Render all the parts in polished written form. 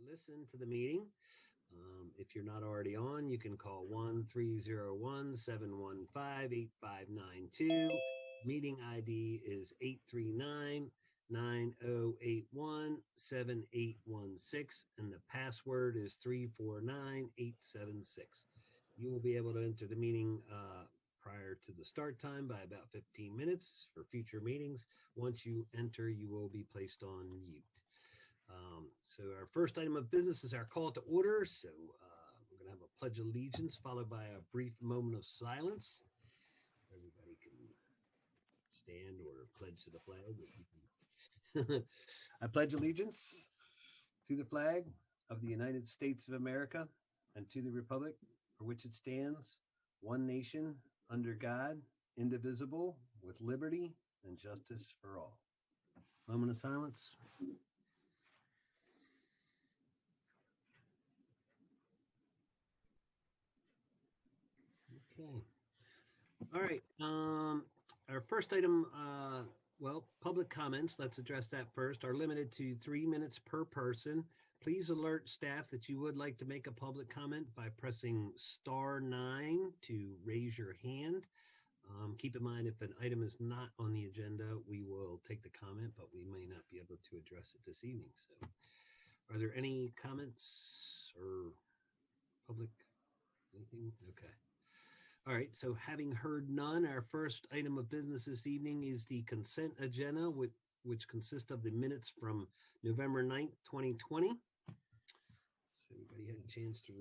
listen to the meeting. If you're not already on, you can call 1-301-715-8592. Meeting ID is 839-9081-7816, and the password is 349876. You will be able to enter the meeting prior to the start time by about 15 minutes for future meetings. Once you enter, you will be placed on mute. So our first item of business is our call to order. So we're going to have a pledge of allegiance followed by a brief moment of silence. Everybody can stand or pledge to the flag. I pledge allegiance to the flag of the United States of America and to the republic for which it stands, one nation, under God, indivisible, with liberty and justice for all. Moment of silence. Okay. All right. Our first item, public comments. Let's address that first. Are limited to 3 minutes per person. Please alert staff that you would like to make a public comment by pressing *9 to raise your hand. Keep in mind, if an item is not on the agenda, we will take the comment, but we may not be able to address it this evening. So are there any comments or public anything? Okay. All right, so having heard none, our first item of business this evening is the consent agenda, which consists of the minutes from November 9th, 2020. So everybody had a chance to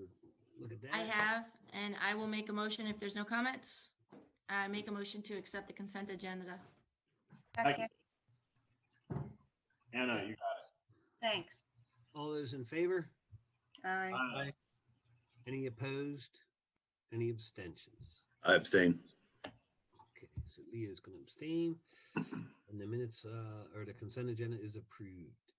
look at that? I have, and I will make a motion if there's no comments. I make a motion to accept the consent agenda. Thank you. Anna, you got it. Thanks. All those in favor? Aye. Aye. Any opposed? Any abstentions? I abstain. Okay, so Leah's going to abstain, and the minutes or the consent agenda is approved.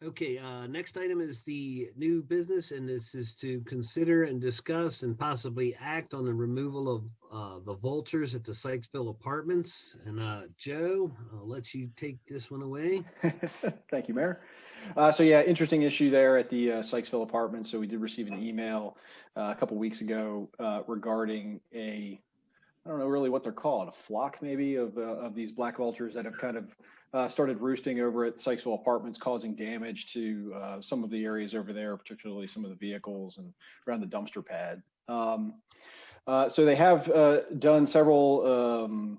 Okay, next item is the new business, and this is to consider and discuss and possibly act on the removal of the vultures at the Sykesville apartments. And Joe, I'll let you take this one away. Thank you, Mayor. So yeah, interesting issue there at the Sykesville apartment. So we did receive an email a couple weeks ago regarding I don't know really what they're called, a flock maybe of these black vultures that have kind of started roosting over at Sykesville apartments, causing damage to some of the areas over there, particularly some of the vehicles and around the dumpster pad. So they have done several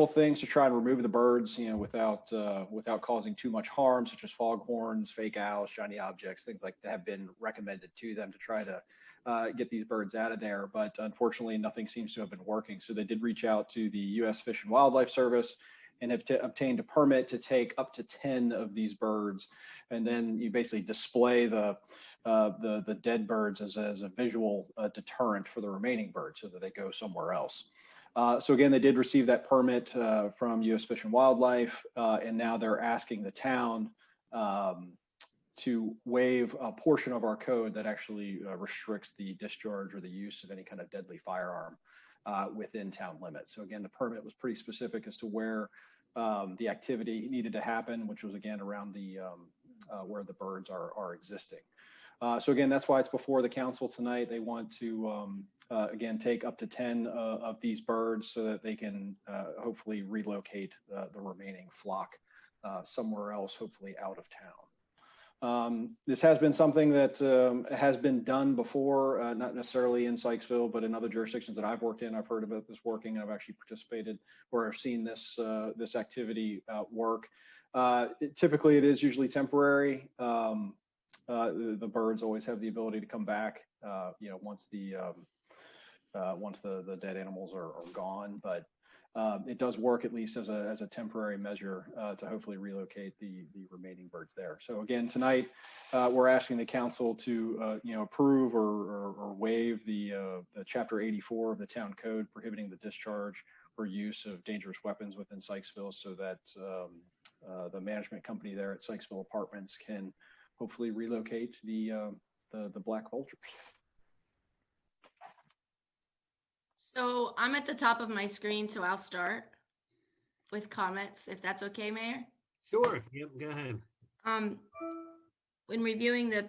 things to try and remove the birds, without causing too much harm, such as foghorns, fake owls, shiny objects, things like that have been recommended to them to try to get these birds out of there. But unfortunately, nothing seems to have been working. So they did reach out to the U.S. Fish and Wildlife Service and have obtained a permit to take up to 10 of these birds. And then you basically display the dead birds as a visual deterrent for the remaining birds so that they go somewhere else. So again, they did receive that permit from U.S. Fish and Wildlife, and now they're asking the town to waive a portion of our code that actually restricts the discharge or the use of any kind of deadly firearm within town limits. So again, the permit was pretty specific as to where the activity needed to happen, which was again around the where the birds are existing. So again, that's why it's before the council tonight. They want to again take up to 10 of these birds so that they can hopefully relocate the remaining flock somewhere else, hopefully out of town. This has been something that has been done before, not necessarily in Sykesville, but in other jurisdictions that I've worked in. I've heard about this working. I've actually participated or I've seen this this activity work. Typically, it is usually temporary. The birds always have the ability to come back, once the dead animals are gone. But it does work at least as a temporary measure to hopefully relocate the remaining birds there. So again, tonight we're asking the council to approve or waive the Chapter 84 of the Town Code prohibiting the discharge or use of dangerous weapons within Sykesville, so that the management company there at Sykesville Apartments can hopefully relocate the black vultures. So I'm at the top of my screen, so I'll start with comments, if that's okay, Mayor. Sure. Yep, go ahead. when reviewing the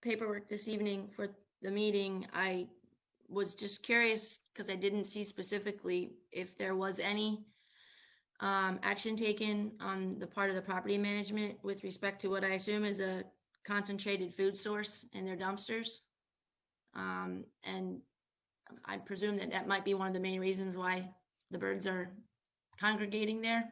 paperwork this evening for the meeting, I was just curious because I didn't see specifically if there was any action taken on the part of the property management with respect to what I assume is a concentrated food source in their dumpsters. And I presume that that might be one of the main reasons why the birds are congregating there.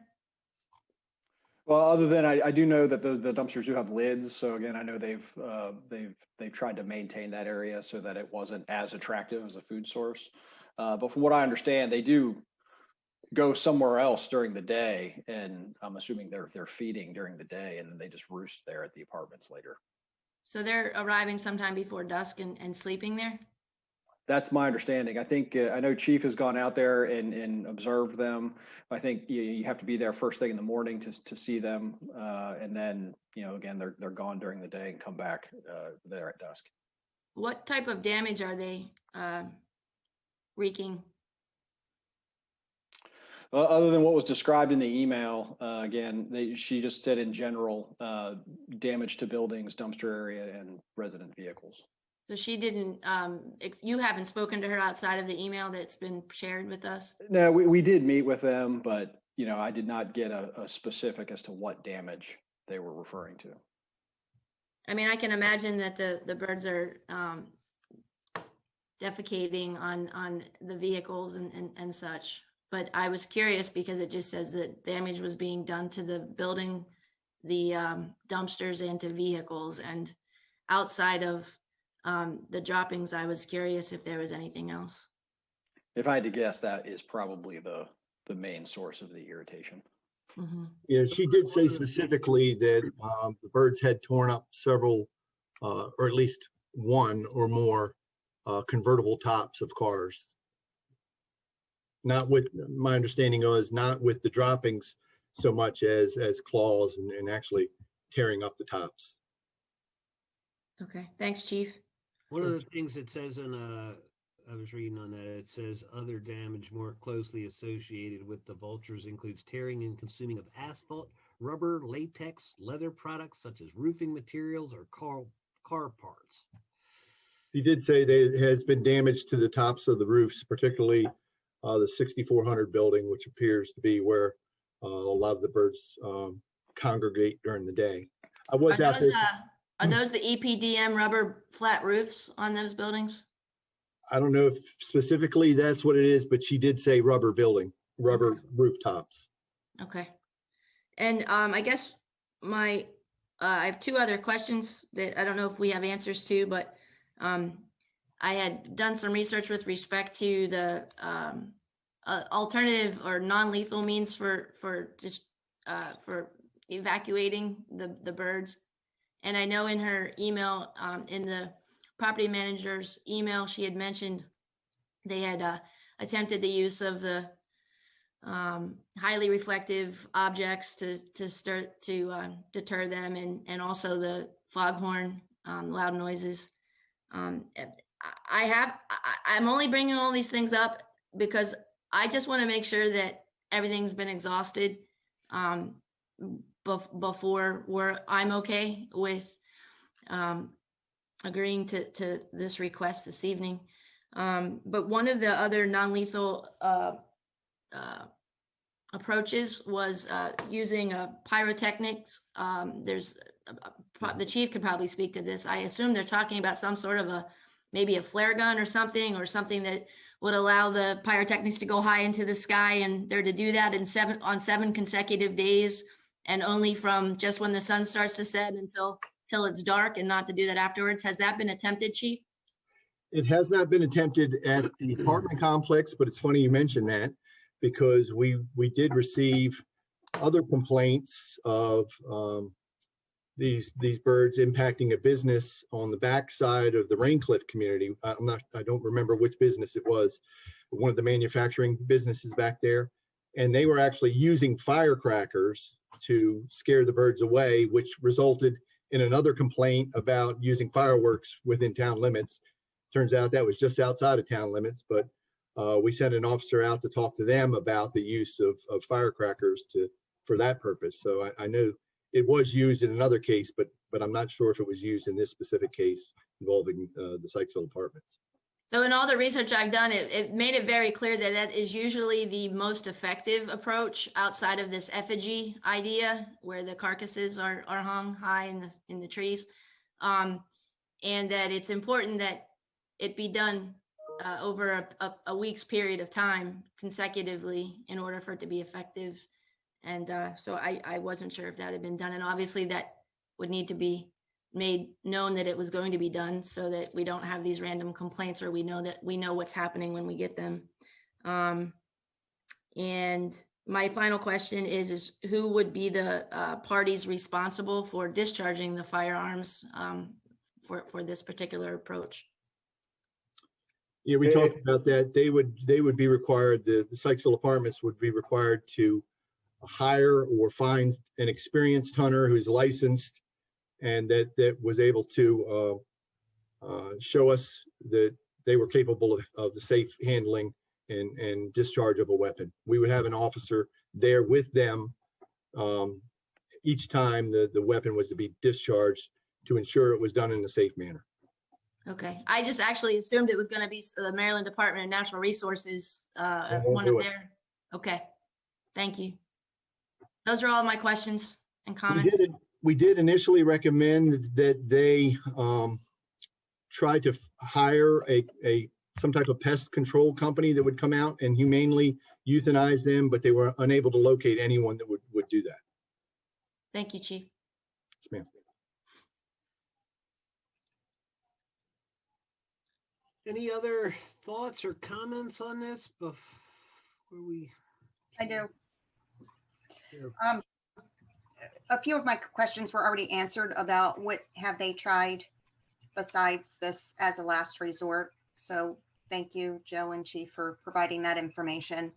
Well, other than I do know that the dumpsters do have lids. So again, I know they've tried to maintain that area so that it wasn't as attractive as a food source. But from what I understand, they do go somewhere else during the day, and I'm assuming they're feeding during the day, and then they just roost there at the apartments later. So they're arriving sometime before dusk and sleeping there? That's my understanding. I think I know Chief has gone out there and observed them. I think you have to be there first thing in the morning to see them, and then again they're gone during the day and come back there at dusk. What type of damage are they wreaking? Other than what was described in the email, again, she just said in general damage to buildings, dumpster area, and resident vehicles. So she didn't, you haven't spoken to her outside of the email that's been shared with us? No, we did meet with them, but I did not get a specific as to what damage they were referring to. I mean, I can imagine that the birds are defecating on the vehicles and such. But I was curious because it just says that damage was being done to the building, the dumpsters, and to vehicles. And outside of the droppings, I was curious if there was anything else. If I had to guess, that is probably the main source of the irritation. Mm-hmm. Yeah, she did say specifically that the birds had torn up several, or at least one or more convertible tops of cars. Not with, my understanding was not with the droppings so much as claws and actually tearing up the tops. Okay, thanks, Chief. One of the things it says I was reading on that, it says other damage more closely associated with the vultures includes tearing and consuming of asphalt, rubber, latex, leather products such as roofing materials or car parts. She did say there has been damage to the tops of the roofs, particularly the 6400 building, which appears to be where a lot of the birds congregate during the day. I was out there. Are those the EPDM rubber flat roofs on those buildings? I don't know if specifically that's what it is, but she did say rubber building, rubber rooftops. Okay. And I guess I have two other questions that I don't know if we have answers to, but I had done some research with respect to the alternative or non-lethal means for evacuating the birds. And I know in her email, in the property manager's email, she had mentioned they had attempted the use of the highly reflective objects to deter them, and also the foghorn, loud noises. I'm only bringing all these things up because I just want to make sure that everything's been exhausted before I'm okay with agreeing to this request this evening. But one of the other non-lethal approaches was using pyrotechnics. The chief could probably speak to this. I assume they're talking about some sort of maybe a flare gun or something that would allow the pyrotechnics to go high into the sky, and they're to do that on 7 consecutive days, and only from just when the sun starts to set until it's dark, and not to do that afterwards. Has that been attempted, Chief? It has not been attempted at the apartment complex, but it's funny you mentioned that, because we did receive other complaints of these birds impacting a business on the backside of the Raincliff community. I don't remember which business it was, but one of the manufacturing businesses back there, and they were actually using firecrackers to scare the birds away, which resulted in another complaint about using fireworks within town limits. Turns out that was just outside of town limits, but we sent an officer out to talk to them about the use of firecrackers for that purpose. So I know it was used in another case, but I'm not sure if it was used in this specific case involving the Sykesville apartments. So in all the research I've done, it made it very clear that that is usually the most effective approach outside of this effigy idea where the carcasses are hung high in the trees. And that it's important that it be done over a week's period of time consecutively in order for it to be effective. And so I wasn't sure if that had been done. And obviously that would need to be made known that it was going to be done so that we don't have these random complaints, or we know what's happening when we get them. And my final question is who would be the parties responsible for discharging the firearms for this particular approach? Yeah, we talked about that. They would be required, the Sykesville apartments would be required to hire or find an experienced hunter who's licensed and that was able to show us that they were capable of the safe handling and discharge of a weapon. We would have an officer there with them each time the weapon was to be discharged to ensure it was done in a safe manner. Okay, I just actually assumed it was going to be the Maryland Department of Natural Resources, one of their. Okay, thank you. Those are all my questions and comments. We did initially recommend that they try to hire some type of pest control company that would come out and humanely euthanize them, but they were unable to locate anyone that would do that. Thank you, Chief. Yes, ma'am. Any other thoughts or comments on this before we? I do. Sure. A few of my questions were already answered about what have they tried besides this as a last resort. So thank you, Joe and Chief, for providing that information.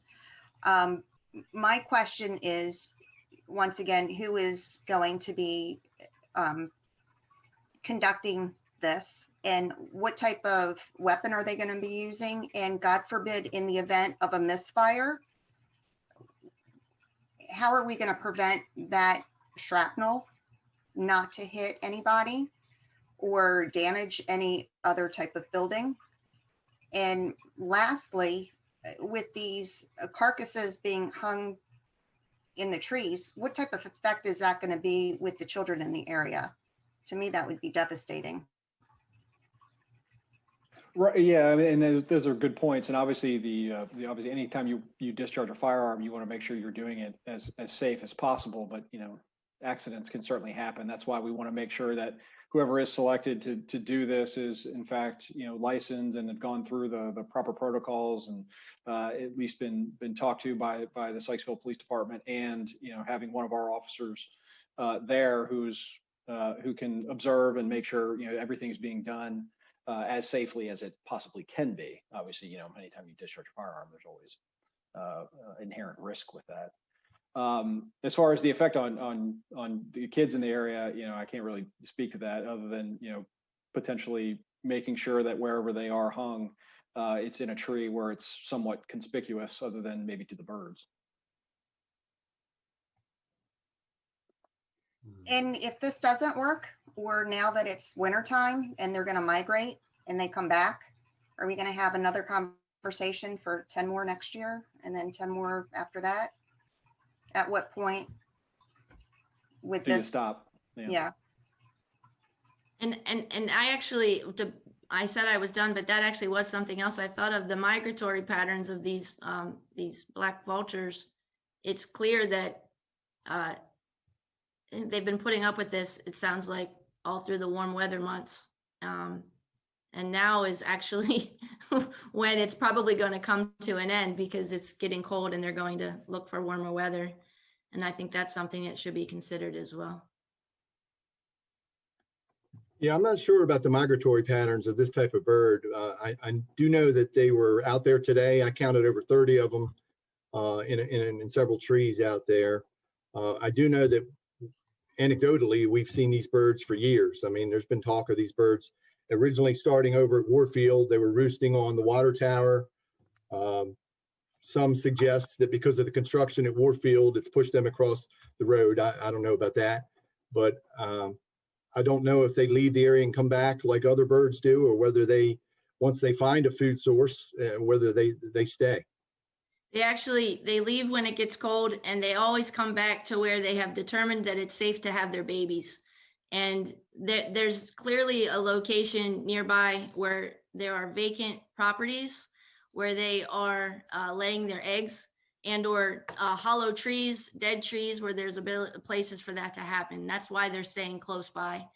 My question is, once again, who is going to be conducting this, and what type of weapon are they going to be using? And God forbid, in the event of a misfire, how are we going to prevent that shrapnel not to hit anybody or damage any other type of building? And lastly, with these carcasses being hung in the trees, what type of effect is that going to be with the children in the area? To me, that would be devastating. Right. Yeah. I mean, and those are good points. And obviously, obviously, anytime you discharge a firearm, you want to make sure you're doing it as safe as possible. But accidents can certainly happen. That's why we want to make sure that whoever is selected to do this is in fact licensed and have gone through the proper protocols and at least been talked to by the Sykesville Police Department, and having one of our officers there who can observe and make sure everything's being done as safely as it possibly can be. Obviously, anytime you discharge a firearm, there's always inherent risk with that. As far as the effect on the kids in the area, I can't really speak to that other than, potentially making sure that wherever they are hung, it's in a tree where it's somewhat conspicuous other than maybe to the birds. And if this doesn't work, or now that it's wintertime and they're going to migrate and they come back, are we going to have another conversation for 10 more next year and then 10 more after that? At what point with this stop? Yeah. And I said I was done, but that actually was something else I thought of. The migratory patterns of these black vultures. It's clear that they've been putting up with this, it sounds like, all through the warm weather months. And now is actually when it's probably going to come to an end, because it's getting cold and they're going to look for warmer weather. And I think that's something that should be considered as well. Yeah, I'm not sure about the migratory patterns of this type of bird. I do know that they were out there today. I counted over 30 of them in several trees out there. I do know that anecdotally, we've seen these birds for years. I mean, there's been talk of these birds originally starting over at Warfield. They were roosting on the water tower. Some suggest that because of the construction at Warfield, it's pushed them across the road. I don't know about that. but I don't know if they leave the area and come back like other birds do, or whether they, once they find a food source, whether they stay. They leave when it gets cold, and they always come back to where they have determined that it's safe to have their babies. And there's clearly a location nearby where there are vacant properties where they are laying their eggs, and or hollow trees, dead trees, where there's places for that to happen. That's why they're staying close by.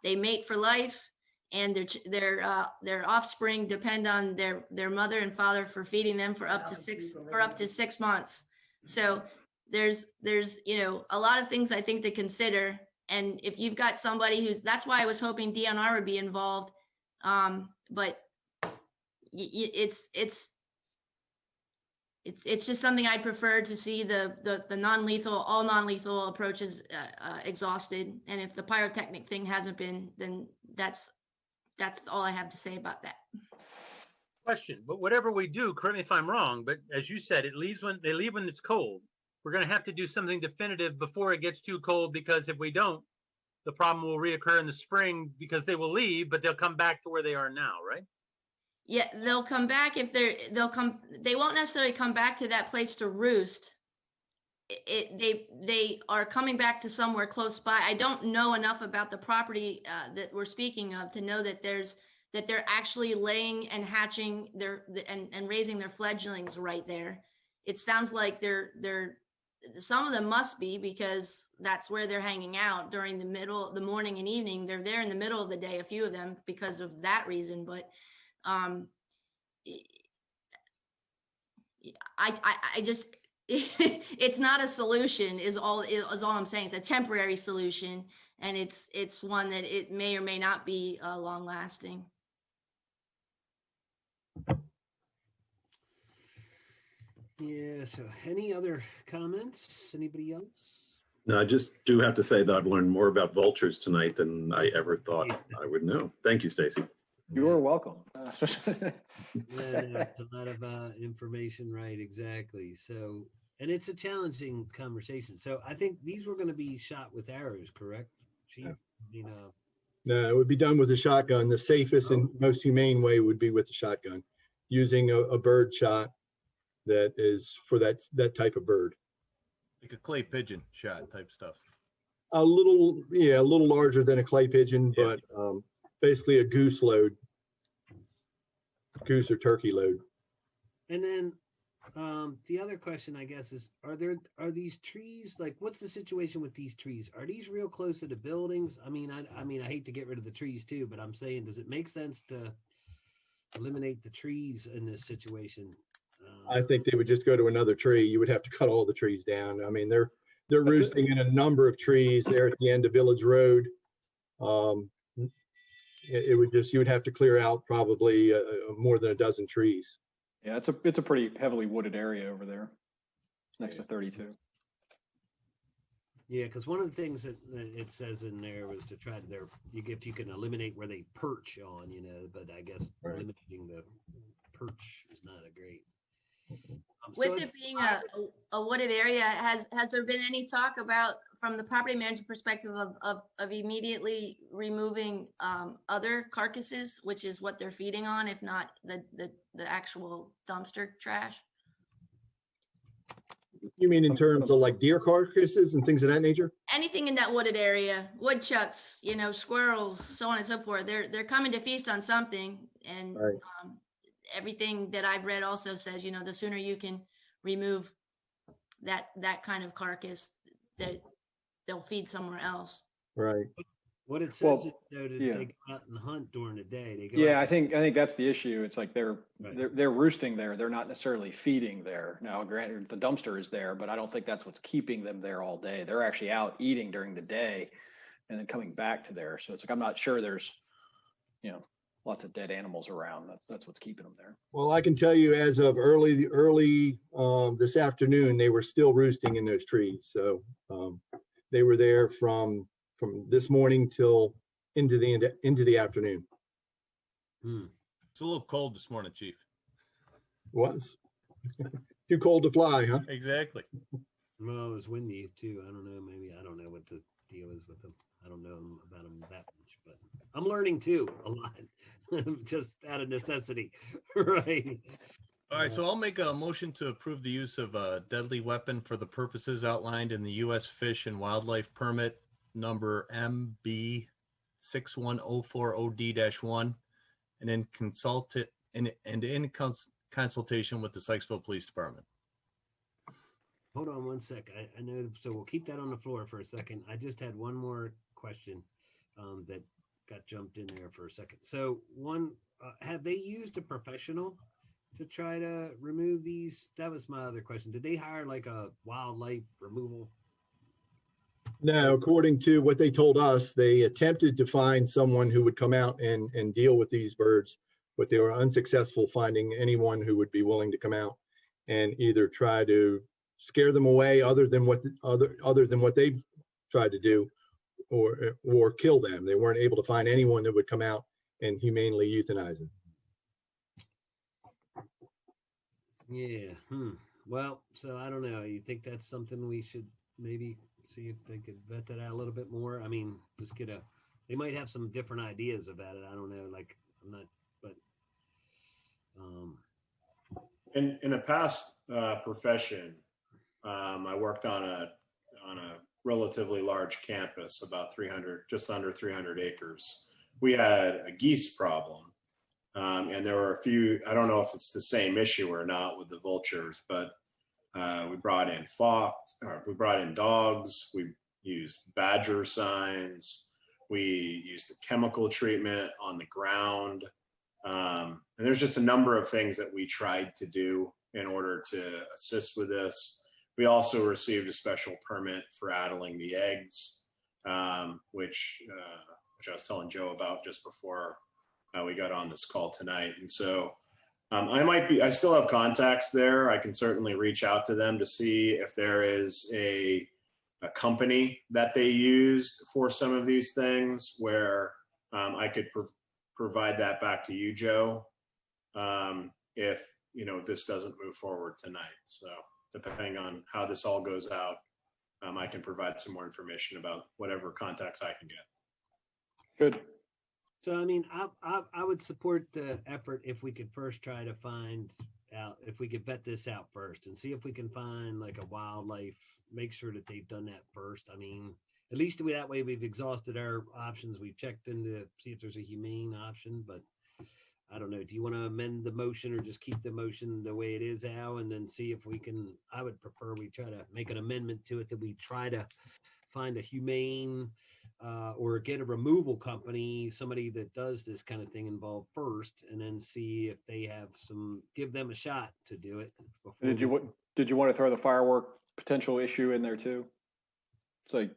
They mate for life, and their offspring depend on their mother and father for feeding them for up to 6 months. So there's a lot of things I think to consider. And if you've got somebody that's why I was hoping DNR would be involved. But it's just something I'd prefer to see the all non-lethal approaches exhausted. And if the pyrotechnic thing hasn't been, then that's all I have to say about that. Question, but whatever we do, correct me if I'm wrong, but as you said, they leave when it's cold. We're going to have to do something definitive before it gets too cold, because if we don't, the problem will reoccur in the spring, because they will leave, but they'll come back to where they are now, right? Yeah, they'll come back they won't necessarily come back to that place to roost. They are coming back to somewhere close by. I don't know enough about the property that we're speaking of to know that they're actually laying and hatching and raising their fledglings right there. It sounds like some of them must be, because that's where they're hanging out during the morning and evening. They're there in the middle of the day, a few of them, because of that reason. But I just it's not a solution is all I'm saying. It's a temporary solution, and it's one that it may or may not be long lasting. Yeah, so any other comments? Anybody else? No, I just do have to say that I've learned more about vultures tonight than I ever thought I would know. Thank you, Stacy. You're welcome. Yeah, no, it's a lot of information, right? Exactly. So, and it's a challenging conversation. So I think these were going to be shot with arrows, correct? Chief? No, it would be done with a shotgun. The safest and most humane way would be with a shotgun, using a bird shot that is for that type of bird. Like a clay pigeon shot type stuff. A little larger than a clay pigeon, but basically a goose or turkey load. And then the other question, I guess, is are these trees, like, what's the situation with these trees? Are these real close to the buildings? I mean, I hate to get rid of the trees too, but I'm saying, does it make sense to eliminate the trees in this situation? I think they would just go to another tree. You would have to cut all the trees down. I mean, they're roosting in a number of trees there at the end of Village Road. You would have to clear out probably more than a dozen trees. Yeah, it's a pretty heavily wooded area over there, next to 32. Yeah, because one of the things that it says in there was to try if you can eliminate where they perch on, but I guess eliminating the perch is not a great. With it being a wooded area, has there been any talk about, from the property manager perspective, of immediately removing other carcasses, which is what they're feeding on, if not the actual dumpster trash? You mean in terms of like deer carcasses and things of that nature? Anything in that wooded area, woodchucks, squirrels, so on and so forth. They're coming to feast on something, and right. Everything that I've read also says, the sooner you can remove that kind of carcass, that they'll feed somewhere else. Right. What it says is they go out and hunt during the day. I think that's the issue. It's like they're roosting there. They're not necessarily feeding there. Now, granted, the dumpster is there, but I don't think that's what's keeping them there all day. They're actually out eating during the day and then coming back to there. So it's like, I'm not sure there's, lots of dead animals around. That's what's keeping them there. Well, I can tell you, as of early this afternoon, they were still roosting in those trees. So they were there from this morning till into the afternoon. It's a little cold this morning, Chief. It was too cold to fly, huh? Exactly. Well, it was windy too. I don't know. Maybe I don't know what the goes with them. I don't know about them that much, but I'm learning too a lot, just out of necessity, right? All right, so I'll make a motion to approve the use of a deadly weapon for the purposes outlined in the U.S. Fish and Wildlife Permit number MB 61040D-1 and in consultation with the Sykesville Police Department. Hold on one sec. I know, so we'll keep that on the floor for a second. I just had one more question that got jumped in there for a second. So one, have they used a professional to try to remove these? That was my other question. Did they hire like a wildlife removal? No, according to what they told us, they attempted to find someone who would come out and deal with these birds, but they were unsuccessful finding anyone who would be willing to come out and either try to scare them away other than what they've tried to do, or kill them. They weren't able to find anyone that would come out and humanely euthanize them. Yeah. Well, so I don't know. You think that's something we should maybe see if they could vet that out a little bit more? I mean, just they might have some different ideas about it. I don't know. Like, I'm not, but in a past profession, I worked on a relatively large campus, about 300, just under 300 acres. We had a geese problem, and there were a few. I don't know if it's the same issue or not with the vultures, but we brought in we brought in dogs. We used badger signs. We used a chemical treatment on the ground. And there's just a number of things that we tried to do in order to assist with this. We also received a special permit for addling the eggs, which I was telling Joe about just before we got on this call tonight. And so I still have contacts there. I can certainly reach out to them to see if there is a company that they used for some of these things where I could provide that back to you, Joe, if this doesn't move forward tonight. So depending on how this all goes out, I can provide some more information about whatever contacts I can get. Good. so I mean, I would support the effort if we could first try to find out, if we could vet this out first and see if we can find like a wildlife, make sure that they've done that first. I mean, at least that way we've exhausted our options. We've checked into see if there's a humane option, but I don't know. Do you want to amend the motion or just keep the motion the way it is, Al, and then see if we can? I would prefer we try to make an amendment to it that we try to find a humane or get a removal company, somebody that does this kind of thing involved first, and then see if they have give them a shot to do it. Did you want to throw the firework potential issue in there too? It's like,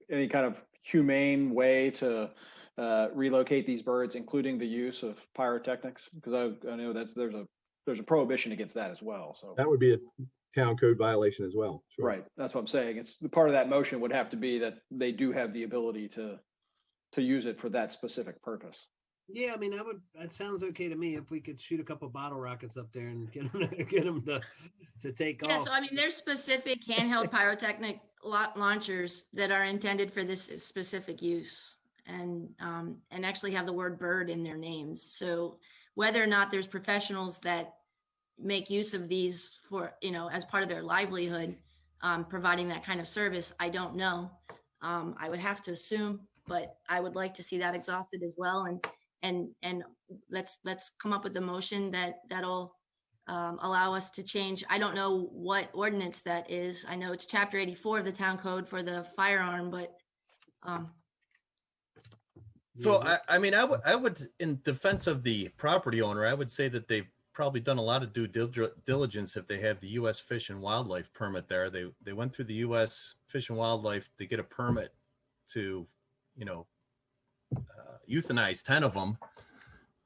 any kind of humane way to relocate these birds, including the use of pyrotechnics, because I know there's a prohibition against that as well. So that would be a town code violation as well. Sure. Right. That's what I'm saying. It's the part of that motion would have to be that they do have the ability to use it for that specific purpose. Yeah, I mean, that sounds okay to me if we could shoot a couple bottle rockets up there and get them to take off. Yeah, so I mean, there's specific handheld pyrotechnic launchers that are intended for this specific use and actually have the word bird in their names. So whether or not there's professionals that make use of these for, as part of their livelihood, providing that kind of service, I don't know. I would have to assume, but I would like to see that exhausted as well. And let's come up with a motion that'll allow us to change. I don't know what ordinance that is. I know it's chapter 84 of the town code for the firearm, but So I mean, I would, in defense of the property owner, I would say that they've probably done a lot of due diligence if they have the U.S. Fish and Wildlife permit there. They went through the U.S. Fish and Wildlife to get a permit to, euthanize 10 of them.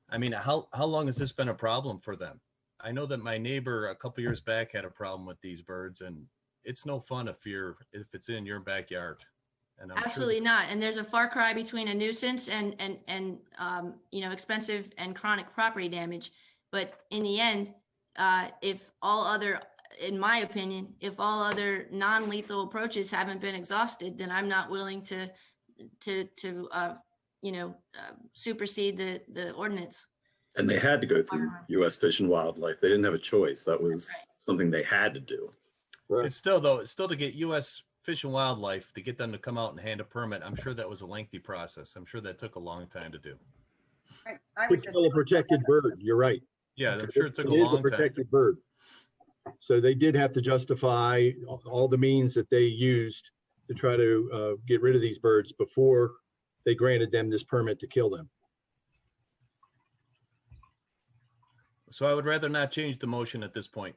I mean, how long has this been a problem for them? I know that my neighbor a couple years back had a problem with these birds, and it's no fun if it's in your backyard. And I'm absolutely sure not. And there's a far cry between a nuisance and expensive and chronic property damage. But in the end, in my opinion, if all other non-lethal approaches haven't been exhausted, then I'm not willing to supersede the ordinance. And they had to go through U.S. Fish and Wildlife. They didn't have a choice. That was Right. something they had to do. Right. It's still to get U.S. Fish and Wildlife to get them to come out and hand a permit. I'm sure that was a lengthy process. I'm sure that took a long time to do. I was It's just still a protected bird. You're right. Yeah, I'm sure it took a It is a long time. protected bird. So they did have to justify all the means that they used to try to get rid of these birds before they granted them this permit to kill them. So I would rather not change the motion at this point.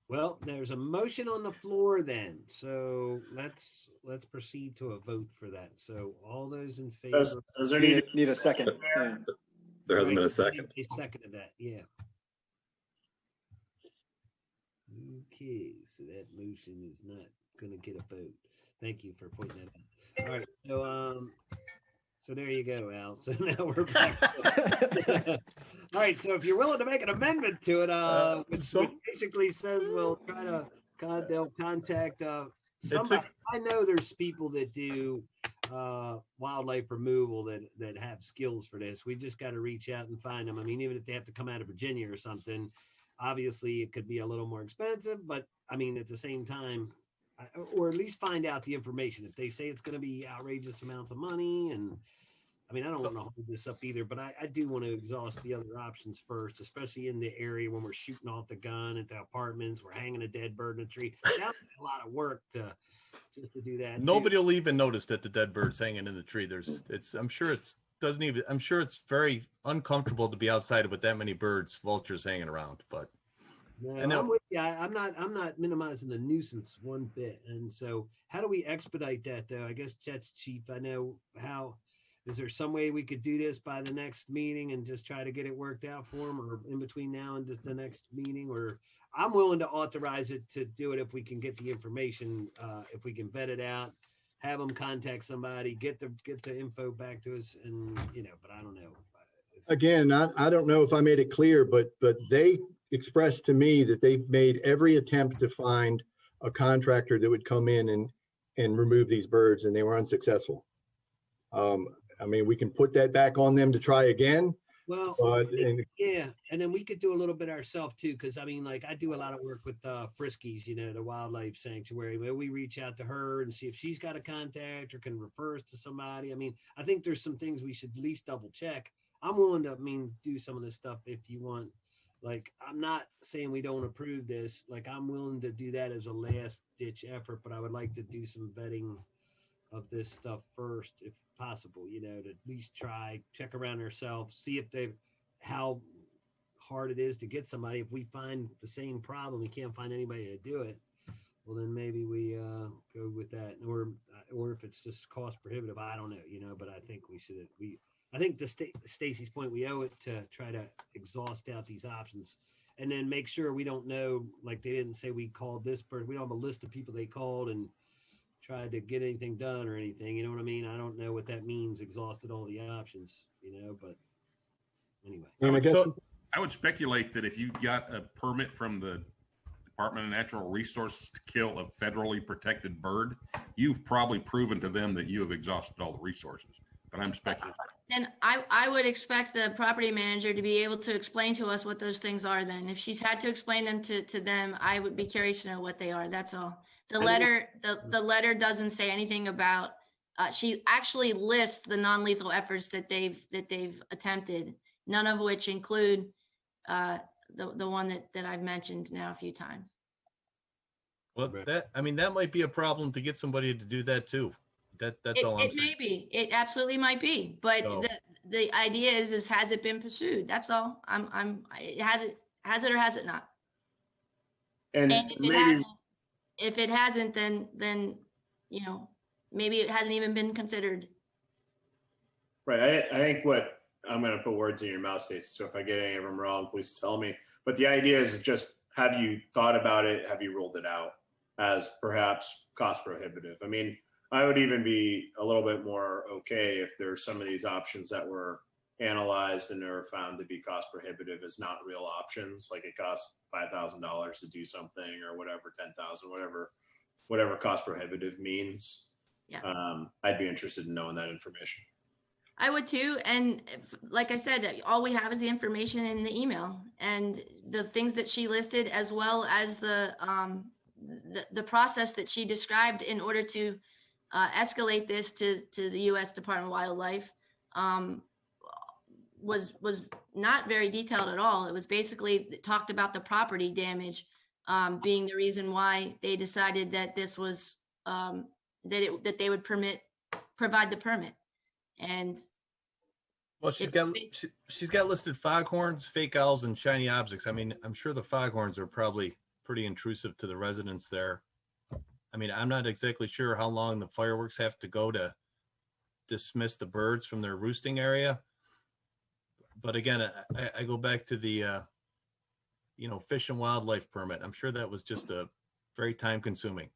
Well, there's a motion on the floor then, so let's proceed to a vote for that. So all those in favor. Does there Need a second. Yeah. There hasn't Right, been a second. A second of that, yeah. Okay, so that motion is not gonna get a vote. Thank you for pointing that out. All right, so there you go, Al. So now we're back. All right, so if you're willing to make an amendment to it, which basically says we'll try to, they'll contact somebody. I know there's people that do wildlife removal that have skills for this. We just got to reach out and find them. I mean, even if they have to come out of Virginia or something, obviously it could be a little more expensive, but I mean, at the same time, or at least find out the information. If they say it's going to be outrageous amounts of money, and I mean, I don't want to hold this up either, but I do want to exhaust the other options first, especially in the area when we're shooting off the gun at the apartments, we're hanging a dead bird in a tree. That's a lot of work just to do that. Nobody will even notice that the dead bird's hanging in the tree. I'm sure it's very uncomfortable to be outside with that many birds, vultures hanging around, but. No, I'm with you. I'm not minimizing the nuisance one bit. And so how do we expedite that though? I guess Chet's chief, I know how, is there some way we could do this by the next meeting and just try to get it worked out for them, or in between now and just the next meeting? Or I'm willing to authorize it to do it if we can get the information, if we can vet it out, have them contact somebody, get the info back to us, and but I don't know. Again, I don't know if I made it clear, but they expressed to me that they've made every attempt to find a contractor that would come in and remove these birds, and they were unsuccessful. I mean, we can put that back on them to try again. Well, yeah, and then we could do a little bit ourselves too, because I mean, like I do a lot of work with Friskies, the wildlife sanctuary. Where we reach out to her and see if she's got a contact or can refer us to somebody. I mean, I think there's some things we should at least double check. I'm willing to, do some of this stuff if you want. Like, I'm not saying we don't approve this. Like, I'm willing to do that as a last ditch effort, but I would like to do some vetting of this stuff first, if possible, to at least check around ourselves, see if how hard it is to get somebody. If we find the same problem, we can't find anybody to do it, well, then maybe we go with that. Or if it's just cost prohibitive, I don't know, but I think I think to Stacy's point, we owe it to try to exhaust out these options and then make sure we don't know, like they didn't say we called this person. We don't have a list of people they called and tried to get anything done or anything. You know what I mean? I don't know what that means, exhausted all the options, but anyway. I would speculate that if you got a permit from the Department of Natural Resources to kill a federally protected bird, you've probably proven to them that you have exhausted all the resources. But I'm speculating. And I would expect the property manager to be able to explain to us what those things are then. If she's had to explain them to them, I would be curious to know what they are. That's all. The letter doesn't say anything about, she actually lists the non-lethal efforts that they've attempted, none of which include the one that I've mentioned now a few times. Well, that might be a problem to get somebody to do that too. That's all I'm saying. It may be. It absolutely might be. But the idea is has it been pursued? That's all. Has it or has it not? And if it hasn't, then maybe it hasn't even been considered. Right. I think what I'm going to put words in your mouth, Stacey. So if I get any of them wrong, please tell me. But the idea is just, have you thought about it? Have you ruled it out as perhaps cost prohibitive? I mean, I would even be a little bit more okay if there's some of these options that were analyzed and are found to be cost prohibitive as not real options. Like it costs $5,000 to do something or whatever, 10,000, whatever whatever cost prohibitive means. Yeah. I'd be interested in knowing that information. I would too. And like I said, all we have is the information in the email and the things that she listed, as well as the process that she described in order to escalate this to the U.S. Department of Wildlife, was not very detailed at all. It was basically talked about the property damage being the reason why they decided that this was that they would provide the permit. And well, she's got listed foghorns, fake owls, and shiny objects. I mean, I'm sure the foghorns are probably pretty intrusive to the residents there. I mean, I'm not exactly sure how long the fireworks have to go to dismiss the birds from their roosting area. But again, I go back to the, fish and wildlife permit. I'm sure that was just a very time consuming.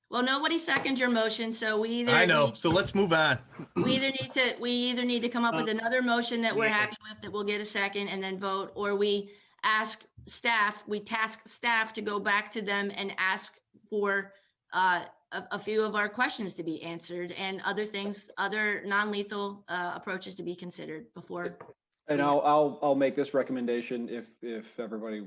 Well, nobody seconded your motion, so we either. I know. So let's move on. We either need to come up with another motion that we're happy with, that we'll get a second and then vote, or we task staff to go back to them and ask for a few of our questions to be answered and other non-lethal approaches to be considered before. And I'll make this recommendation if everybody,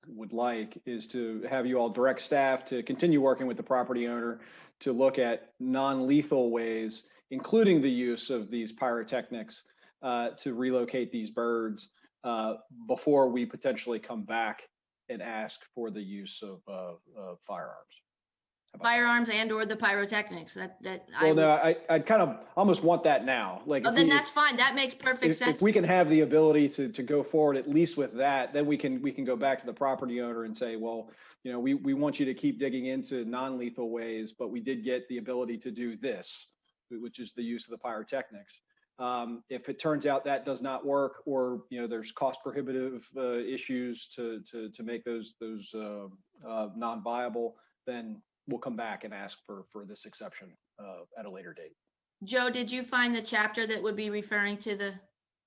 would like, is to have you all direct staff to continue working with the property owner to look at non-lethal ways, including the use of these pyrotechnics, to relocate these birds before we potentially come back and ask for the use of firearms. Firearms and or the pyrotechnics I'd kind of almost want that now. Like, then that's fine. That makes perfect sense. If we can have the ability to go forward, at least with that, then we can go back to the property owner and say, well, we want you to keep digging into non-lethal ways, but we did get the ability to do this, which is the use of the pyrotechnics. If it turns out that does not work, or there's cost prohibitive issues to make those non-viable, then we'll come back and ask for this exception at a later date. Joe, did you find the chapter that would be referring to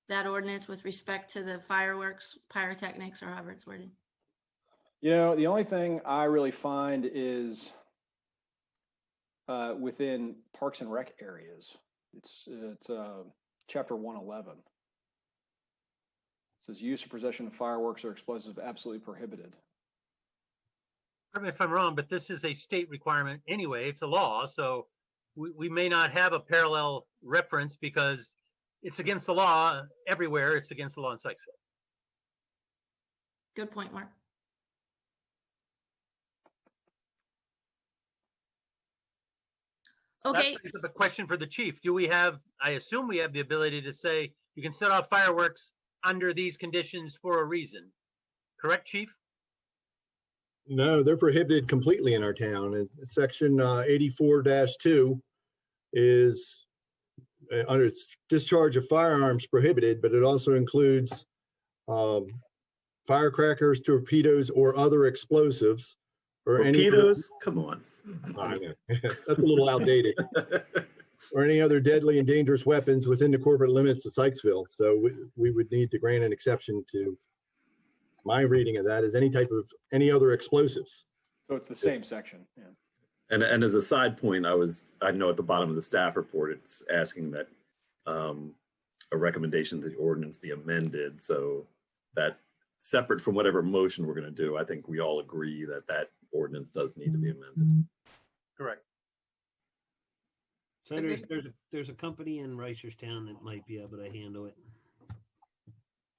that ordinance with respect to the fireworks, pyrotechnics, or however it's worded? The only thing I really find is within parks and rec areas. It's chapter 111. It says use or possession of fireworks or explosives absolutely prohibited. Correct me if I'm wrong, but this is a state requirement anyway. It's a law, so we may not have a parallel reference because it's against the law everywhere. It's against the law in Sykesville. Good point, Mark. Okay. That brings up a question for the chief. Do we have, I assume we have the ability to say you can set off fireworks under these conditions for a reason. Correct, Chief? No, they're prohibited completely in our town. And section 84-2 is under discharge of firearms prohibited, but it also includes firecrackers, torpedoes, or other explosives. Or Torpedoes? Come on. I know. That's a little outdated. Or any other deadly and dangerous weapons within the corporate limits of Sykesville. So we would need to grant an exception to, my reading of that is any other explosives. So it's the same section. Yeah. And as a side point, I know at the bottom of the staff report, it's asking that a recommendation that the ordinance be amended. So that separate from whatever motion we're going to do, I think we all agree that that ordinance does need to be amended. Correct. So there's a company in Reisterstown that might be able to handle it.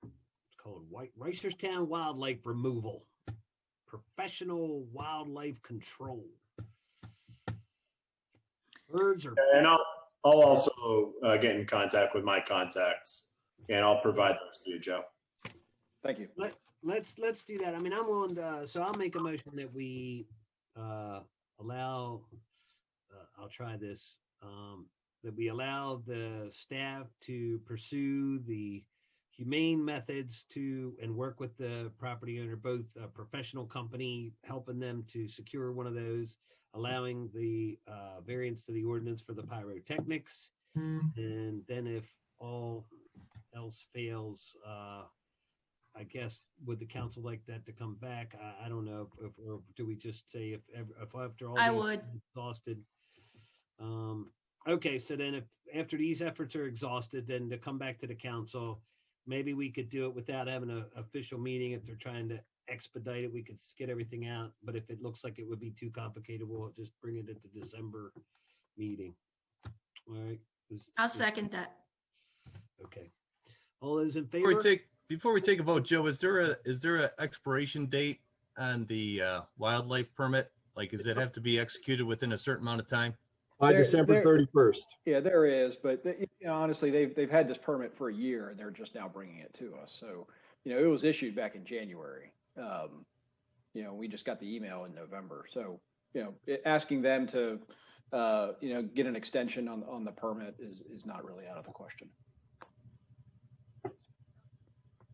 It's called Reisterstown Wildlife Removal, Professional Wildlife Control. Birds are. And I'll also get in contact with my contacts, and I'll provide those to you, Joe. Thank you. Let's do that. I mean, I'm willing to. So I'll make a motion that we allow. I'll try this. That we allow the staff to pursue the humane methods and work with the property owner, both a professional company helping them to secure one of those, allowing the variance to the ordinance for the pyrotechnics, and then if all else fails, I guess, would the council like that to come back? I don't know if or do we just say if after all I these would. exhausted? Okay, so then if after these efforts are exhausted, then to come back to the council, maybe we could do it without having an official meeting. If they're trying to expedite it, we could get everything out. But if it looks like it would be too complicated, we'll just bring it at the December meeting. All right. I'll second that. Okay. All those in Before we favor? before we take a vote, Joe, is there a expiration date on the wildlife permit? Like, does it have to be executed within a certain amount of time? By There- December there- 31st. Yeah, there is, but honestly, they've had this permit for a year and they're just now bringing it to us. So, it was issued back in January. We just got the email in November. So, asking them to, get an extension on the permit is not really out of the question.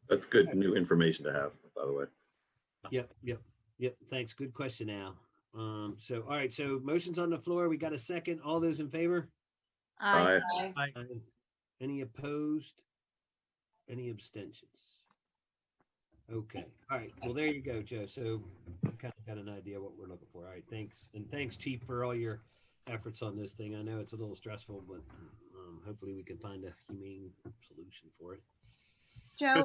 That's good new information to have, by the way. Yep. Thanks. Good question, Al. So, all right. So motion's on the floor. We got a second. All those in favor? Aye. Aye. Aye. Any opposed? Any abstentions? Okay. All right. Well, there you go, Joe. So we kind of got an idea what we're looking for. All right. Thanks. And thanks, Chief, for all your efforts on this thing. I know it's a little stressful, but hopefully we can find a humane solution for it. Joe,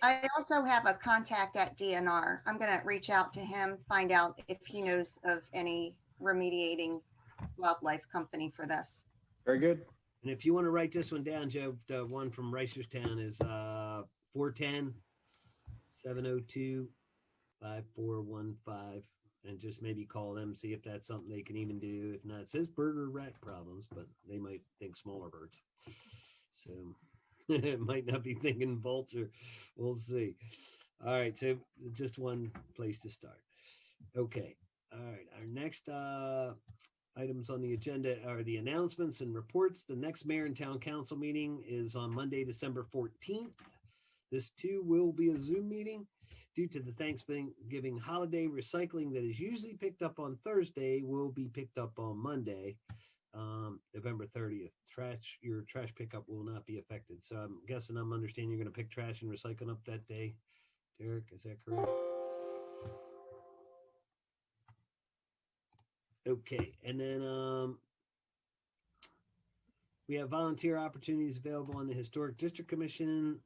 I also have a contact at DNR. I'm going to reach out to him, find out if he knows of any remediating wildlife company for this. Very good. And if you want to write this one down, Joe, the one from Reisterstown is 410-702-5415, and just maybe call them, see if that's something they can even do. If not, it says bird or rat problems, but they might think smaller birds. So it might not be thinking vulture. We'll see. All right, so just one place to start. Okay. All right, our next items on the agenda are the announcements and reports. The next mayor and town council meeting is on Monday, December 14th. This too will be a Zoom meeting. Due to the Thanksgiving holiday, recycling that is usually picked up on Thursday will be picked up on Monday, November 30th. Your trash pickup will not be affected. So I'm guessing, I'm understanding you're going to pick trash and recycling up that day. Derek, is that correct? Okay, and then we have volunteer opportunities available on the Historic District Commission,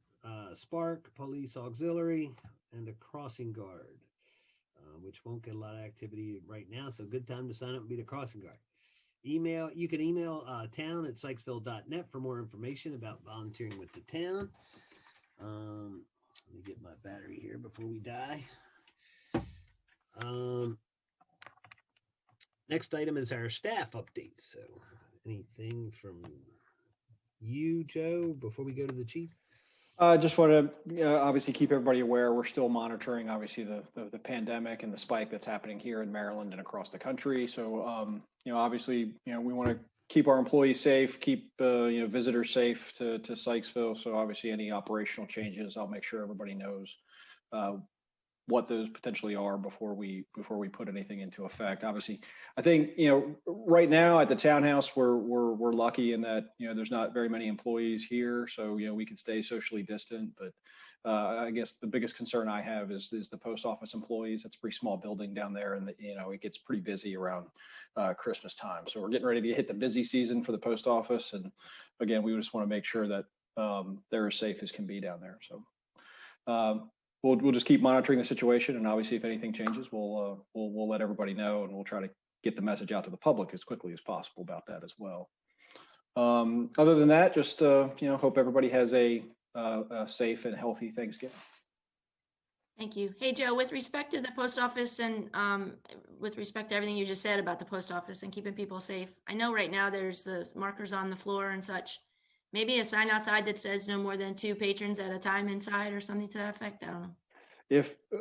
Spark, Police Auxiliary, and the Crossing Guard, which won't get a lot of activity right now. So good time to sign up and be the Crossing Guard. You can email town@sykesville.net for more information about volunteering with the town. Let me get my battery here before we die. Next item is our staff updates. So anything from you, Joe, before we go to the chief? I just want to obviously keep everybody aware. We're still monitoring, obviously, the pandemic and the spike that's happening here in Maryland and across the country. So, obviously, we want to keep our employees safe, keep visitors safe to Sykesville. So, obviously, any operational changes, I'll make sure everybody knows what those potentially are before we put anything into effect. Obviously, I think right now at the townhouse we're lucky in that there's not very many employees here, so we can stay socially distant. But I guess the biggest concern I have is the post office employees. It's a pretty small building down there, and it gets pretty busy around Christmas time. So we're getting ready to hit the busy season for the post office, and again, we just want to make sure that they're as safe as can be down there. So. We'll just keep monitoring the situation, and obviously, if anything changes, we'll let everybody know, and we'll try to get the message out to the public as quickly as possible about that as well. Other than that, just hope everybody has a safe and healthy Thanksgiving. Thank you. Hey, Joe, with respect to the post office and with respect to everything you just said about the post office and keeping people safe, I know right now there's the markers on the floor and such. Maybe a sign outside that says no more than 2 patrons at a time inside or something to that effect. I don't know.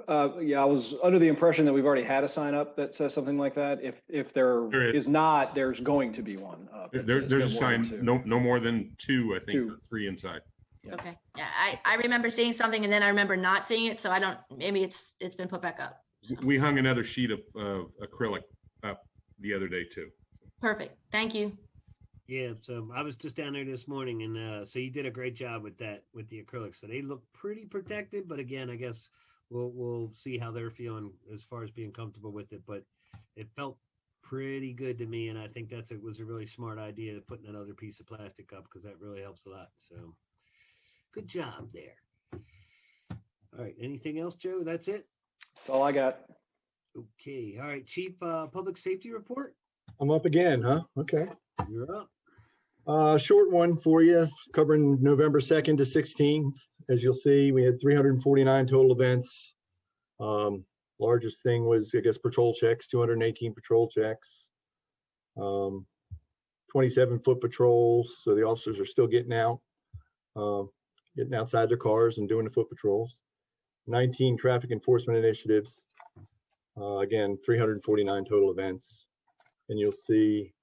I was under the impression that we've already had a sign up that says something like that. If there is not, there's going to be one. There's a sign, no more than 2, I think, 2. 3 inside. Yeah. Okay. Yeah, I remember seeing something and then I remember not seeing it. So maybe it's been put back up. So. We hung another sheet of acrylic up the other day too. Perfect. Thank you. Yeah, so I was just down there this morning, and so you did a great job with that, with the acrylics. So they look pretty protected, but again, I guess we'll see how they're feeling as far as being comfortable with it. But it felt pretty good to me, and I think was a really smart idea, putting another piece of plastic up, because that really helps a lot. So good job there. All right, anything else, Joe? That's it? That's all I got. Okay, all right, Chief, Public Safety Report, I'm up again, huh? Okay. you're up. Short one for you, covering November 2nd to 16th. As you'll see, we had 349 total events. Largest thing was, I guess, patrol checks, 218 patrol checks. 27 foot patrols, so the officers are still getting out, getting outside their cars and doing the foot patrols. 19 traffic enforcement initiatives. Again, 349 total events. And you'll see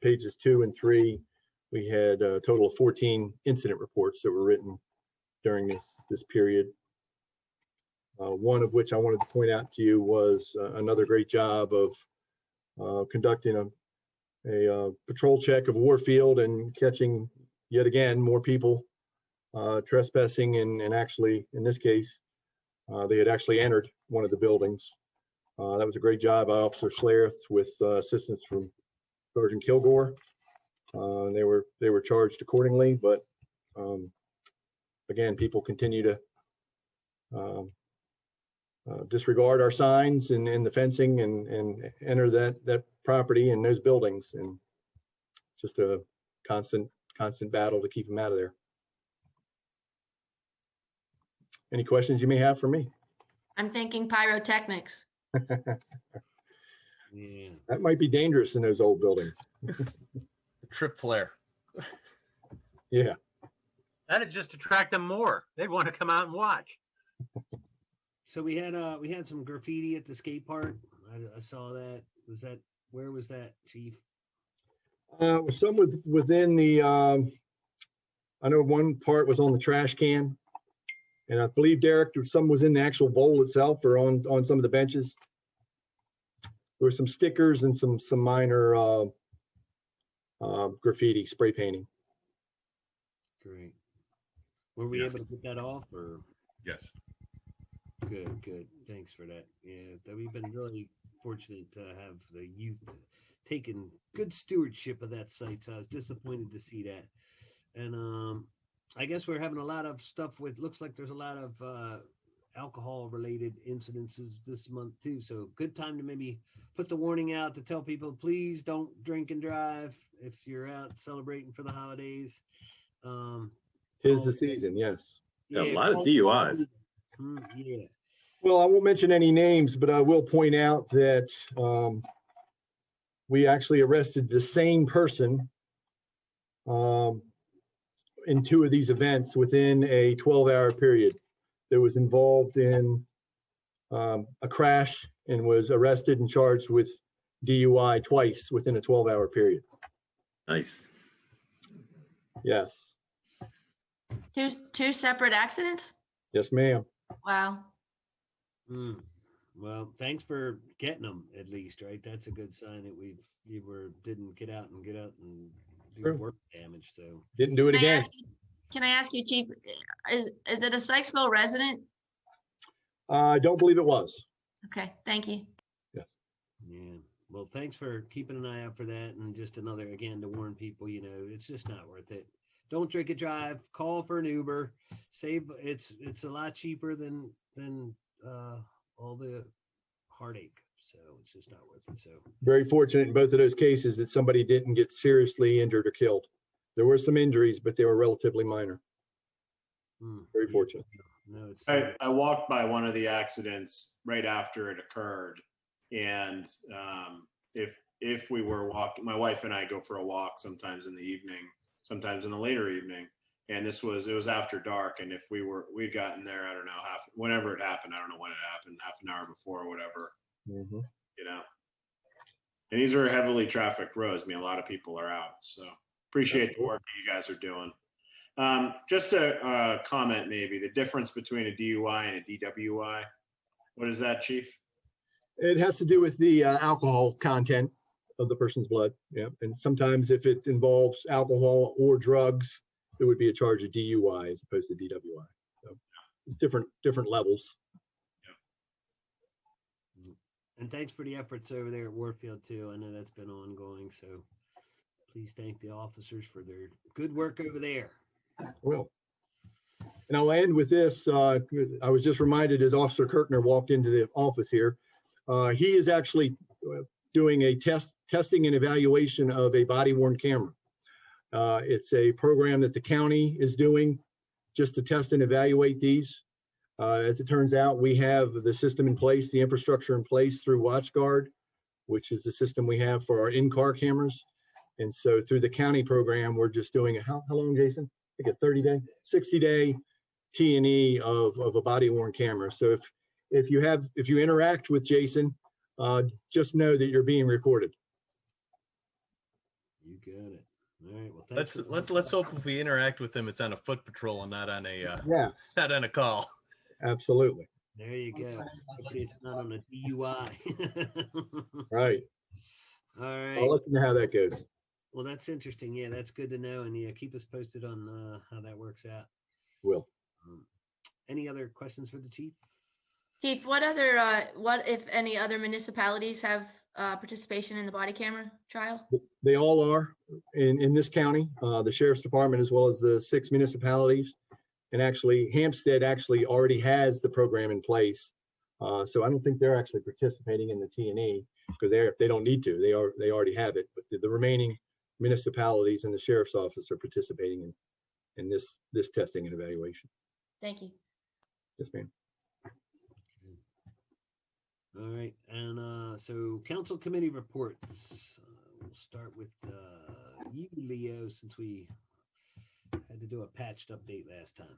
pages 2 and 3, we had a total of 14 incident reports that were written during this period. One of which I wanted to point out to you was another great job of conducting a patrol check of Warfield and catching yet again more people trespassing, and actually in this case they had actually entered one of the buildings. That was a great job by Officer Schlereth with assistance from Sergeant Kilgore. They were charged accordingly, but again, people continue to disregard our signs and the fencing and enter that property and those buildings, and just a constant battle to keep them out of there. Any questions you may have for me? I'm thinking pyrotechnics. Yeah. That might be dangerous in those old buildings. Trip flare. Yeah. That'd just attract them more. They'd want to come out and watch. So we had some graffiti at the skate park. I saw that. Where was that, Chief? Some within the I know one part was on the trash can, and I believe, Derek, some was in the actual bowl itself or on some of the benches. There were some stickers and some minor graffiti, spray painting. Great. Were we able to get that off, or? Yes. Good. Thanks for that. Yeah, we've been really fortunate to have the youth taking good stewardship of that site. So I was disappointed to see that. And I guess we're having a lot of stuff with, looks like there's a lot of alcohol related incidences this month too. So good time to maybe put the warning out to tell people, please don't drink and drive if you're out celebrating for the holidays. Tis the season, yes. Yeah, a lot of DUIs. Yeah. Well, I won't mention any names, but I will point out that we actually arrested the same person in 2 of these events within a 12-hour period that was involved in a crash and was arrested and charged with DUI twice within a 12-hour period. Nice. Yes. Two separate accidents? Yes, ma'am. Wow. Well, thanks for getting them at least, right? That's a good sign that didn't get out and do Sure. work damage. So Didn't do it again. Can I ask you, Chief, is it a Sykesville resident? I don't believe it was. Okay, thank you. Yes. yeah. Well, thanks for keeping an eye out for that, and just another again to warn people. It's just not worth it. Don't drink and drive. Call for an Uber. Save. It's a lot cheaper than all the heartache. So it's just not worth it. So Very fortunate in both of those cases that somebody didn't get seriously injured or killed. There were some injuries, but they were relatively minor. Very fortunate. No, it's. I walked by one of the accidents right after it occurred, and if we were walking, my wife and I go for a walk sometimes in the evening, sometimes in the later evening, and it was after dark, and if we'd gotten there, I don't know, whenever it happened, I don't know when it happened, half an hour before or whatever, and these are heavily trafficked roads. I mean, a lot of people are out, so appreciate the work that you guys are doing. Just a comment, maybe the difference between a DUI and a DWI. What is that, Chief? It has to do with the alcohol content of the person's blood. Yeah. And sometimes if it involves alcohol or drugs, it would be a charge of DUI as opposed to DWI. So different levels. And thanks for the efforts over there at Warfield too. I know that's been ongoing. So please thank the officers for their good work over there. Well, and I'll end with this. I was just reminded as Officer Kirkner walked into the office here, he is actually doing a testing and evaluation of a body-worn camera. It's a program that the county is doing just to test and evaluate these. As it turns out, we have the system in place, the infrastructure in place through WatchGuard, which is the system we have for our in-car cameras. And so through the county program, we're just doing how long, Jason? I think a 30-day, 60-day T&E of a body-worn camera. So if you interact with Jason, just know that you're being recorded. You got it. All right. Well, Let's hope if we interact with him, it's on a foot patrol and not on a yes, not on a call. Absolutely. There you go. Hopefully it's not on a DUI. Right. All right. I'll let you know how that goes. Well, that's interesting. Yeah, that's good to know. And yeah, keep us posted on how that works out. Will. Any other questions for the chief? Chief, what if any other municipalities have participation in the body camera trial? They all are in this county, the sheriff's department, as well as the 6 municipalities. And actually, Hampstead actually already has the program in place. So I don't think they're actually participating in the T&E because they don't need to. They already have it. But the remaining municipalities and the sheriff's office are participating in this testing and evaluation. Thank you. Yes, ma'am. All right. And so council committee reports. We'll start with you, Leo, since we had to do a patched update last time.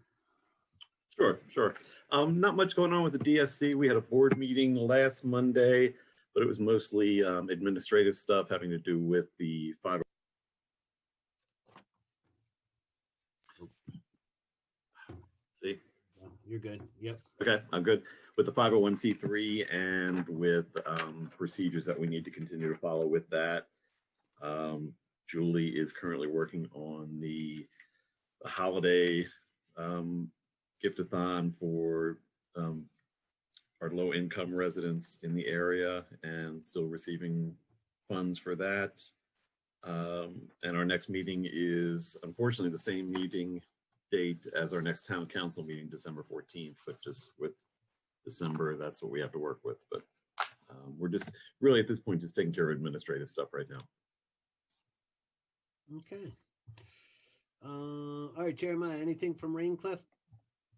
Sure. Not much going on with the DSC. We had a board meeting last Monday, but it was mostly administrative stuff having to do with the 5. See? You're good. Yep. Okay, I'm good with the 501c3 and with procedures that we need to continue to follow with that. Julie is currently working on the holiday gift-a-thon for our low-income residents in the area and still receiving funds for that. And our next meeting is unfortunately the same meeting date as our next town council meeting, December 14th, but just with December, that's what we have to work with. But we're just really at this point just taking care of administrative stuff right now. Okay. All right, Jeremiah, anything from Raincliff?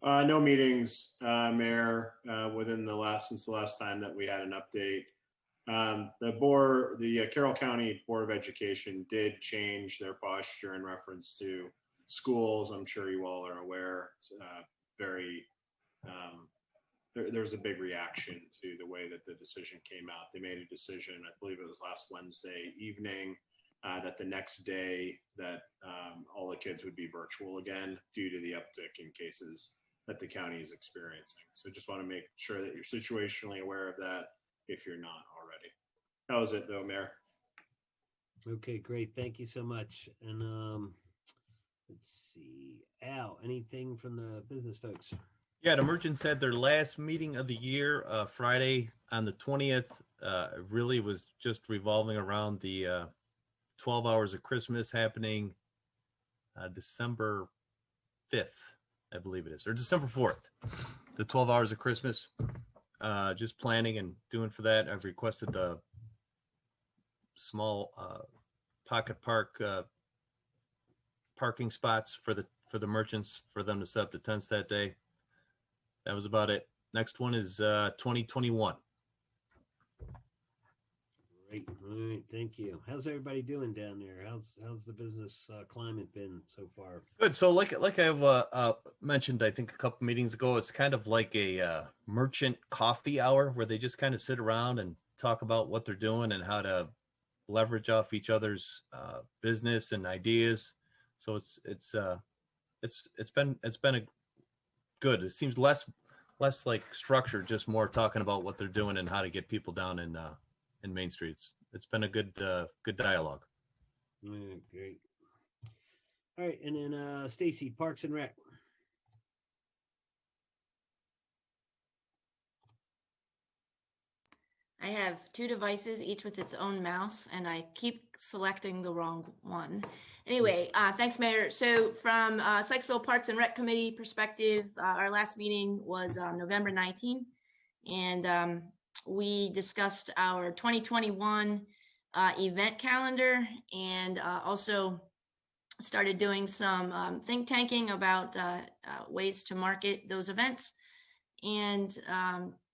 No meetings, Mayor, since the last time that we had an update. The Carroll County Board of Education did change their posture in reference to schools. I'm sure you all are aware. It's there's a big reaction to the way that the decision came out. They made a decision, I believe it was last Wednesday evening, that the next day that all the kids would be virtual again due to the uptick in cases that the county is experiencing. So just want to make sure that you're situationally aware of that if you're not already. That was it though, Mayor. Okay, great. Thank you so much. And let's see, Al, anything from the business folks? Yeah, the merchants had their last meeting of the year Friday on the 20th. Really was just revolving around the 12 hours of Christmas happening December 5th, I believe it is, or December 4th, the 12 hours of Christmas. Just planning and doing for that. I've requested the small pocket park parking spots for the merchants for them to set up the tents that day. That was about it. Next one is 2021. Great. All right. Thank you. How's everybody doing down there? How's the business climate been so far? Good. So like I've mentioned, I think a couple meetings ago, it's kind of like a merchant coffee hour where they just kind of sit around and talk about what they're doing and how to leverage off each other's business and ideas. So it's been a good. It seems less like structured, just more talking about what they're doing and how to get people down in in Main Streets. It's been a good dialogue. Great. All right, and then Stacy, Parks and Rec. I have two devices, each with its own mouse, and I keep selecting the wrong one. Anyway, thanks, Mayor. So from Sykesville Parks and Rec Committee perspective, our last meeting was November 19th, and we discussed our 2021 event calendar, and also started doing some think tanking about ways to market those events, and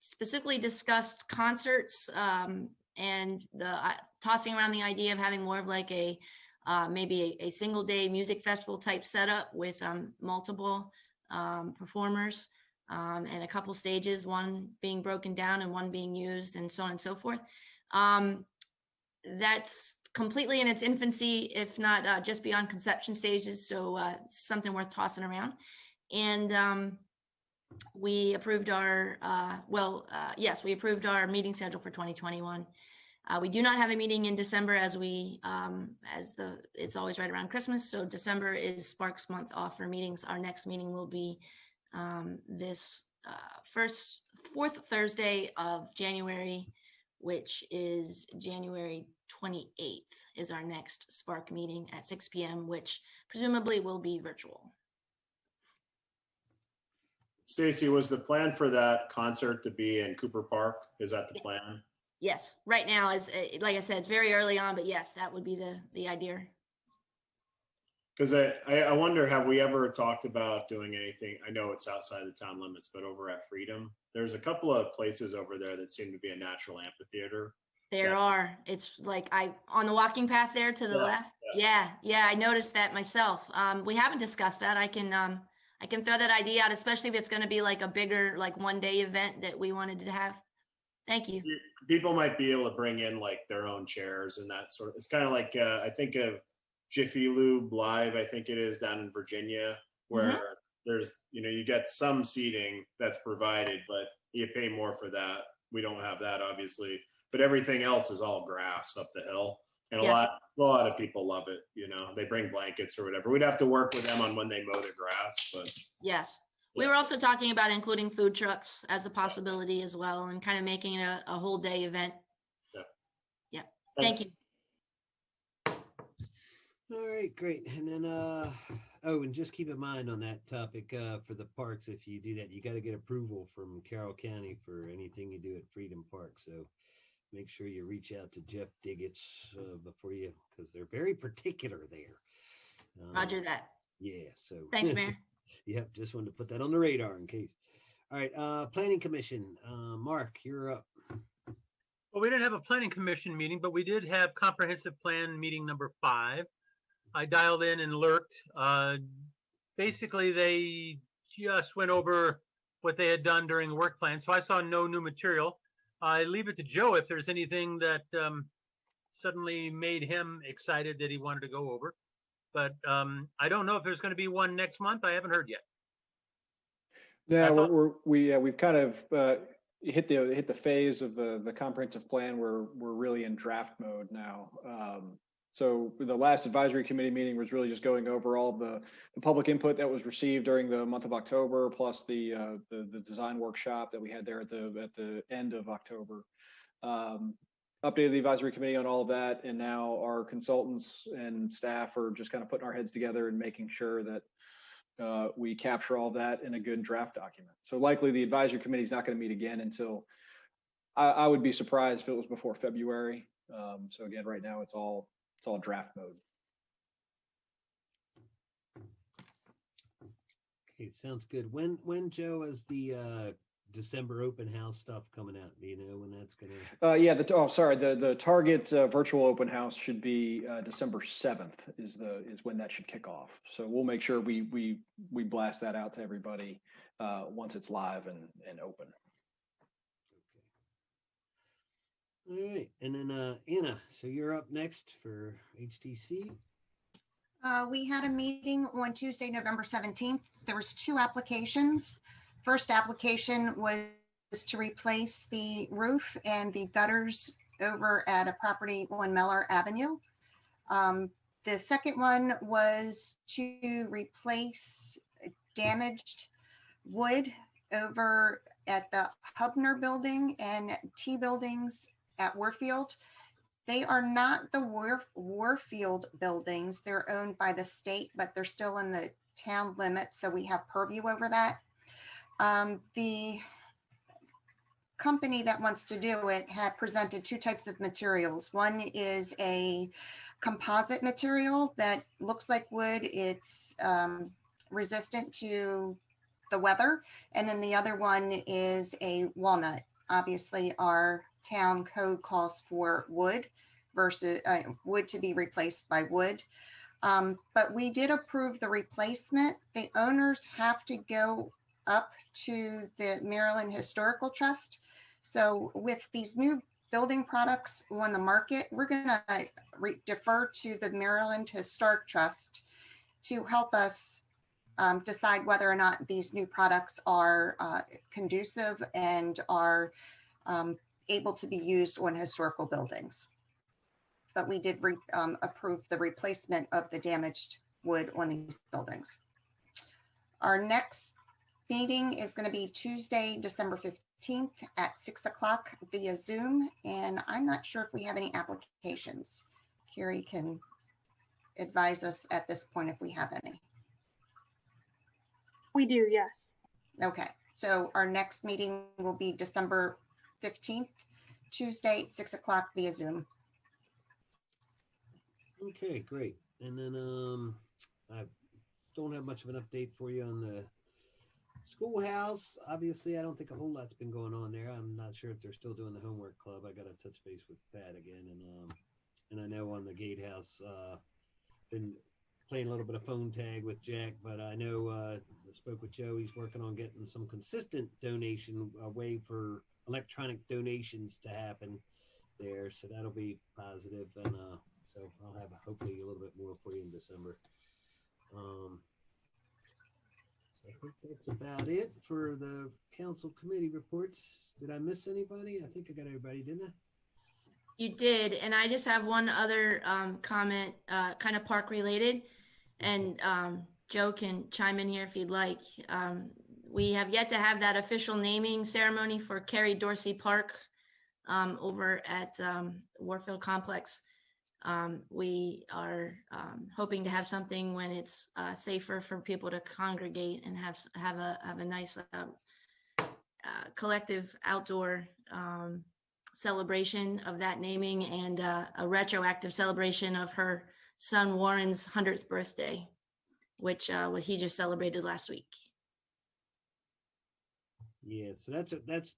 specifically discussed concerts and the tossing around the idea of having more of like a maybe a single day music festival type setup with multiple performers and a couple stages, one being broken down and one being used, and so on and so forth. That's completely in its infancy, if not just beyond conception stages. So something worth tossing around. And we approved our, yes, we approved our meeting schedule for 2021. We do not have a meeting in December as it's always right around Christmas. So December is Sparks month off for meetings. Our next meeting will be this fourth Thursday of January, which is January 28th is our next Spark meeting at 6 p.m., which presumably will be virtual. Stacy, was the plan for that concert to be in Cooper Park? Is that the plan? Yes, right now, is like I said, it's very early on, but yes, that would be the idea. Because I wonder, have we ever talked about doing anything? I know it's outside the town limits, but over at Freedom, there's a couple of places over there that seem to be a natural amphitheater. There are. It's like on the walking path there to the left. Yeah, I noticed that myself. We haven't discussed that. I can throw that idea out, especially if it's going to be like a bigger, like 1-day event that we wanted to have. Thank you. People might be able to bring in like their own chairs and that sort of, it's kind of like, I think of Jiffy Lube Live, I think it is down in Virginia, where there's, you get some seating that's provided, but you pay more for that. We don't have that, obviously, but everything else is all grass up the hill. And a lot of people love it. They bring blankets or whatever. We'd have to work with them on when they mow the grass, but yes. We were also talking about including food trucks as a possibility as well, and kind of making it a whole day event. Yeah. Thank you. All right, great. And then, and just keep in mind on that topic for the parks, if you do that, you got to get approval from Carroll County for anything you do at Freedom Park. So make sure you reach out to Jeff Diggett's before you, because they're very particular there. Roger that. Yeah. So thanks, Mayor. Yep. Just wanted to put that on the radar in case. All right. Planning Commission. Mark, you're up. Well, we didn't have a planning commission meeting, but we did have comprehensive plan meeting number 5. I dialed in and lurked. Basically, they just went over what they had done during the work plan. So I saw no new material. I leave it to Joe if there's anything that suddenly made him excited that he wanted to go over. But I don't know if there's going to be one next month. I haven't heard yet. Yeah, we've kind of hit the phase of the comprehensive plan where we're really in draft mode now. So the last advisory committee meeting was really just going over all the public input that was received during the month of October, plus the design workshop that we had there at the end of October. Updated the advisory committee on all of that, and now our consultants and staff are just kind of putting our heads together and making sure that we capture all that in a good draft document. So likely the advisory committee is not going to meet again until, I would be surprised if it was before February. So again, right now it's all draft mode. Okay, sounds good. When Joe, is the December open house stuff coming out? Do you know when that's gonna? Yeah. The Target virtual open house should be December 7th is when that should kick off. So we'll make sure we blast that out to everybody once it's live and open. All right, and then Anna, so you're up next for HTC. We had a meeting on Tuesday, November 17th. There was 2 applications. First application was to replace the roof and the gutters over at a property on Mellor Avenue. The second one was to replace damaged wood over at the Hubner building and T buildings at Warfield. They are not the Warfield buildings. They're owned by the state, but they're still in the town limits, so we have purview over that. The company that wants to do it had presented two types of materials. One is a composite material that looks like wood. It's resistant to the weather. And then the other one is a walnut. Obviously, our town code calls for wood versus wood to be replaced by wood. But we did approve the replacement. The owners have to go up to the Maryland Historical Trust. So with these new building products on the market, we're going to defer to the Maryland Historic Trust to help us decide whether or not these new products are conducive and are able to be used on historical buildings. But we did approve the replacement of the damaged wood on these buildings. Our next meeting is going to be Tuesday, December 15th at 6 o'clock via Zoom. And I'm not sure if we have any applications. Carrie can advise us at this point if we have any. We do, yes. Okay, so our next meeting will be December 15th, Tuesday, 6 o'clock via Zoom. Okay, great. And then I don't have much of an update for you on the schoolhouse. Obviously, I don't think a whole lot's been going on there. I'm not sure if they're still doing the homework club. I got to touch base with Pat again, and I know on the gatehouse, been playing a little bit of phone tag with Jack, but I know I spoke with Joe. He's working on getting some consistent donation, a way for electronic donations to happen there, so that'll be positive. And so I'll have hopefully a little bit more for you in December. So I think that's about it for the council committee reports. Did I miss anybody? I think I got everybody, didn't I? You did. And I just have one other comment, kind of park related. And Joe can chime in here if you'd like. We have yet to have that official naming ceremony for Carrie Dorsey Park over at Warfield Complex. We are hoping to have something when it's safer for people to congregate and have a nice collective outdoor celebration of that naming, and a retroactive celebration of her son Warren's 100th birthday, which he just celebrated last week. Yeah, so that's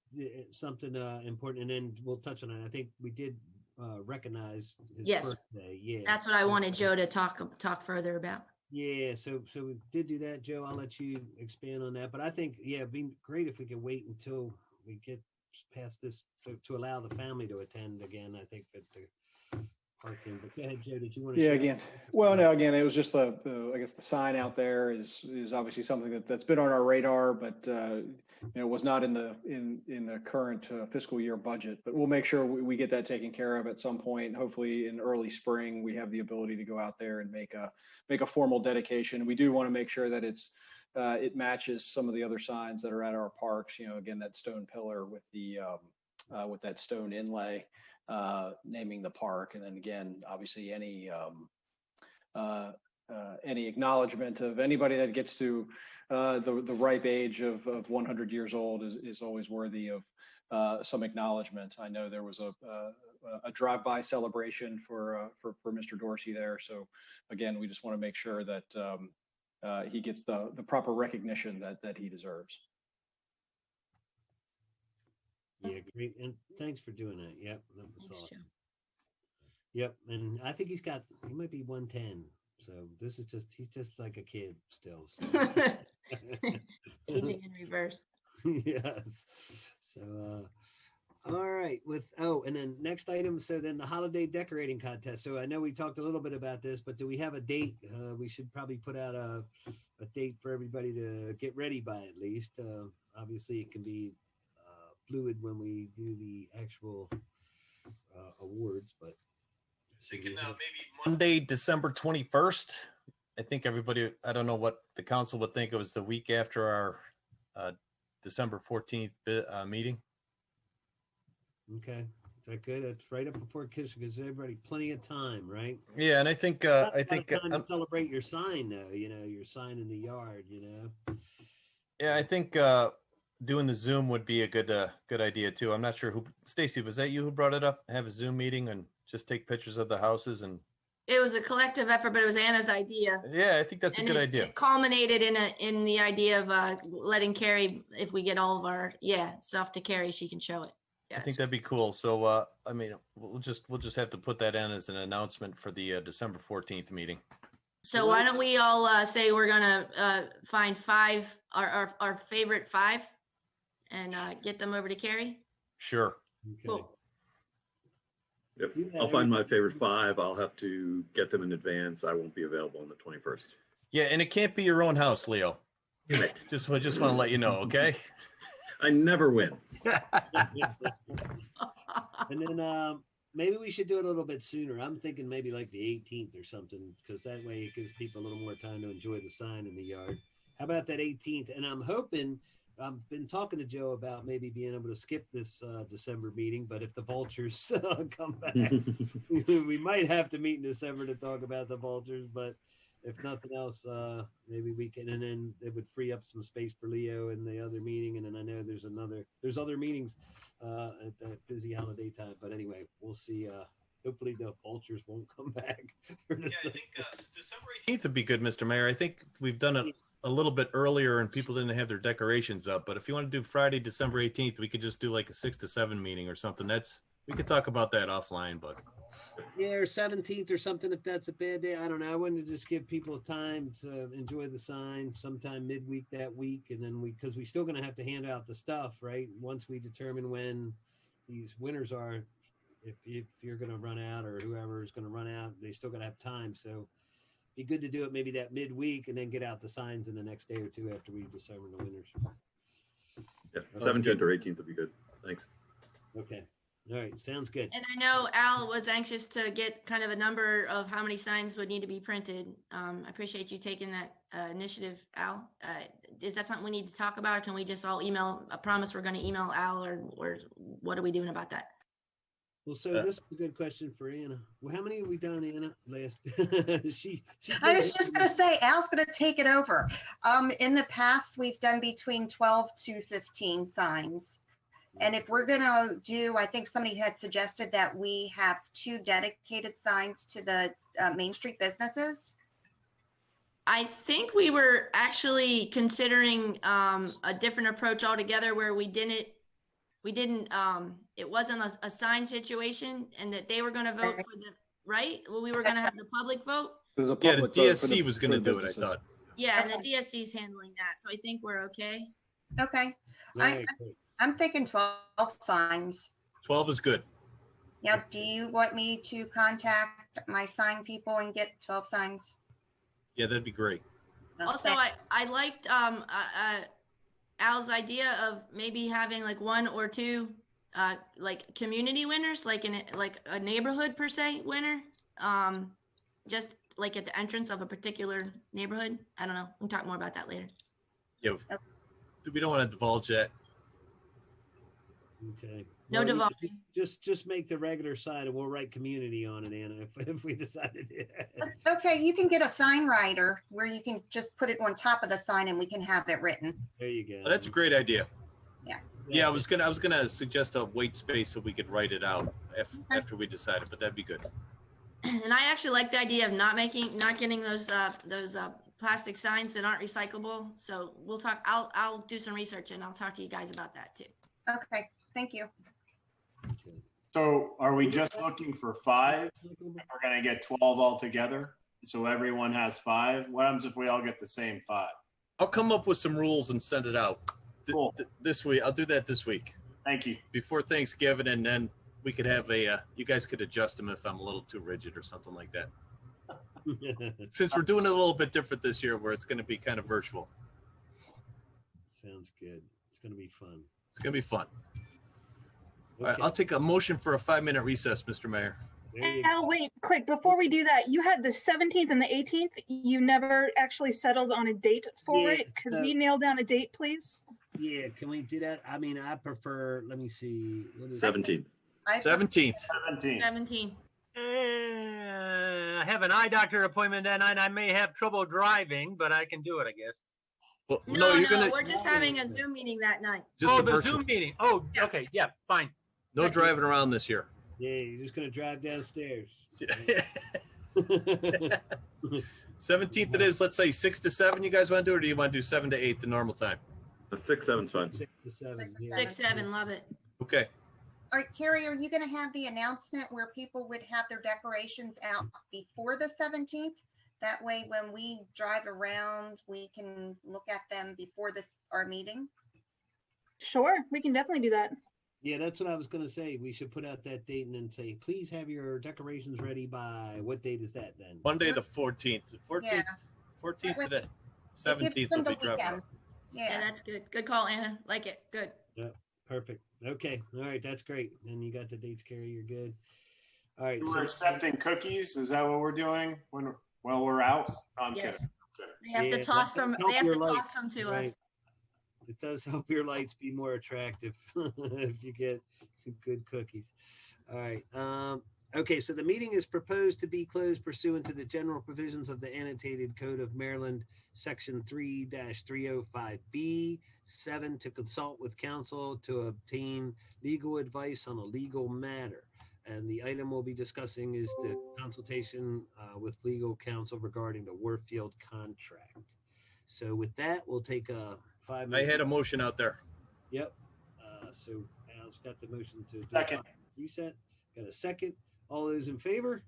something important, and then we'll touch on it. I think we did recognize his birthday. Yeah, that's what I wanted Joe to talk further about. Yeah, so we did do that, Joe. I'll let you expand on that, but I think it'd be great if we could wait until we get past this to allow the family to attend again. I think that the parking. But go ahead, Joe. Did you want to? Yeah, again. Well, no, again, it was just I guess the sign out there is obviously something that's been on our radar, but was not in the current fiscal year budget. But we'll make sure we get that taken care of at some point. Hopefully, in early spring, we have the ability to go out there and make a formal dedication. We do want to make sure that it matches some of the other signs that are at our parks. Again, that stone pillar with with that stone inlay. Naming the park, and then again, obviously any acknowledgement of anybody that gets to the ripe age of 100 years old is always worthy of some acknowledgement. I know there was a drive-by celebration for Mr. Dorsey there, so again, we just want to make sure that he gets the proper recognition that he deserves. Yeah, great. And thanks for doing that. Yep, that was Thanks, awesome. Joe. Yep, and I think he might be 110. So he's just like a kid still. So. Aging in reverse. Yes. So, all right. And then next item. So then the holiday decorating contest. So I know we talked a little bit about this, but do we have a date? We should probably put out a date for everybody to get ready by at least. Obviously, it can be fluid when we do the actual boards, but. Thinking maybe Monday, December 21st. I think everybody, I don't know what the council would think. It was the week after our December 14th meeting. Okay, is that good? That's right up before Christmas, gives everybody plenty of time, right? Yeah, and I think Not a lot of time to celebrate your sign, though. Your sign in the yard. Yeah, I think doing the Zoom would be a good idea too. I'm not sure who. Stacy, was that you who brought it up? Have a Zoom meeting and just take pictures of the houses and. It was a collective effort, but it was Anna's idea. Yeah, I think that's a good idea. It culminated in the idea of letting Carrie, if we get all of our stuff to Carrie, she can show it. Yeah, I think that'd be cool. So I mean, we'll just have to put that in as an announcement for the December 14th meeting. So why don't we all say we're gonna find five, our favorite five, and get them over to Carrie? Sure. Okay. Cool. Yep. I'll find my favorite five. I'll have to get them in advance. I won't be available on the 21st. Yeah, and it can't be your own house, Leo. Damn it. Just want to let you know, okay? I never win. And then maybe we should do it a little bit sooner. I'm thinking maybe like the 18th or something, because that way it gives people a little more time to enjoy the sign in the yard. How about that 18th? And I'm hoping, I've been talking to Joe about maybe being able to skip this December meeting, but if the vultures come back, we might have to meet in December to talk about the vultures. But if nothing else, maybe we can, and then it would free up some space for Leo in the other meeting. And then I know there's other meetings at that busy holiday time. But anyway, we'll see. Hopefully the vultures won't come back. Yeah, I think December 18th would be good, Mr. Mayor. I think we've done it a little bit earlier and people didn't have their decorations up. But if you want to do Friday, December 18th, we could just do like a 6 to 7 meeting or something. We could talk about that offline, but. Yeah, or 17th or something, if that's a bad day. I don't know. I wanted to just give people time to enjoy the sign sometime midweek that week. And then because we're still going to have to hand out the stuff, right? Once we determine when these winners are, if you're going to run out or whoever is going to run out, they still going to have time. So be good to do it maybe that midweek and then get out the signs in the next day or two after we determine the winners. Yeah, 17th or 18th would be good. Thanks. Okay. All right. Sounds good. And I know Al was anxious to get kind of a number of how many signs would need to be printed. I appreciate you taking that initiative, Al. Is that something we need to talk about? Or can we just all email, I promise we're going to email Al, or what are we doing about that? Well, so this is a good question for Anna. Well, how many have we done, Anna? Last I was just going to say, Al's going to take it over. In the past, we've done between 12 to 15 signs. And if we're going to do, I think somebody had suggested that we have 2 dedicated signs to the Main Street businesses. I think we were actually considering a different approach altogether, where it wasn't a sign situation, and that they were going to vote for the, right? Well, we were going to have the public vote. There's a Yeah, the public vote for DSC was going to do it, I businesses. thought. Yeah, and the DSC is handling that. So I think we're okay. Okay. Right. I'm thinking 12 signs. 12 is good. Now, do you want me to contact my sign people and get 12 signs? Yeah, that'd be great. Also, Okay. I liked Al's idea of maybe having like 1 or 2 like community winners, like a neighborhood per se winner, just like at the entrance of a particular neighborhood. I don't know. We'll talk more about that later. Yeah, we don't want to divulge that. Okay. No Well, divulging. Just make the regular sign and we'll write community on it, Anna, if we decided it. Okay, you can get a sign writer where you can just put it on top of the sign and we can have it written. There you go. Oh, that's a great idea. Yeah. Yeah, I was gonna suggest a white space so we could write it out after we decided, but that'd be good. And I actually like the idea of not getting those plastic signs that aren't recyclable. So we'll talk. I'll do some research and I'll talk to you guys about that too. Okay, thank you. Okay. So are we just looking for 5? If we're going to get 12 altogether, so everyone has 5. What happens if we all get the same 5? I'll come up with some rules and send it out Cool. this week. I'll do that this week Thank you. before Thanksgiving, and then we could have you guys could adjust them if I'm a little too rigid or something like that. Since we're doing it a little bit different this year, where it's going to be kind of virtual. Sounds good. It's going to be fun. It's going to be fun. All right, I'll take a motion for a 5-minute recess, Mr. Mayor. There you Now, wait, quick, before we do that, you had the 17th and the 18th. You never actually settled on a date for Yeah, it. Could so- we nail down a date, please? Yeah, can we do that? I mean, I prefer, let me see. What is 17. 17th. 17. 17. I have an eye doctor appointment that night. I may have trouble driving, but I can do it, I guess. Well, No, you're gonna we're just having a Zoom meeting that night. just Oh, a the virtual. Zoom meeting. Oh, Yeah. okay. Yeah, fine. No driving around this year. Yeah, you're just gonna drive downstairs. 17th it is. Let's say 6 to 7. You guys want to do, or do you want to do 7 to 8 the normal time? A 6, 7's fine. 6 to 7. 6 to yeah. 6, 7, love it. Okay. All right, Carrie, are you going to have the announcement where people would have their decorations out before the 17th? That way, when we drive around, we can look at them before our meeting? Sure, we can definitely do that. Yeah, that's what I was gonna say. We should put out that date and then say, please have your decorations ready by, what date is that then? Monday the 14th. 14th. Yeah. 14th That way- today. It gives 17th will them the be driving. weekend. Yeah, Yeah, that's good. Good call, Anna. Like it. Good. Perfect. Okay. All right. That's great. And you got the dates, Carrie. You're good. All right. We're accepting cookies. Is that what we're doing while we're out? No, I'm Yes. kidding. They have Yeah, to toss that them. help They have your to life, toss them to right. us. It does help your lights be more attractive if you get some good cookies. All right. Okay, so the meeting is proposed to be closed pursuant to the general provisions of the annotated code of Maryland, section 3-305B, 7, to consult with counsel to obtain legal advice on a legal matter. And the item we'll be discussing is the consultation with legal counsel regarding the Warfield contract. So with that, we'll take a 5-minute. I had a motion out there. Yep. So Al's got the motion to do a Second. reset. Got a second. All those in favor?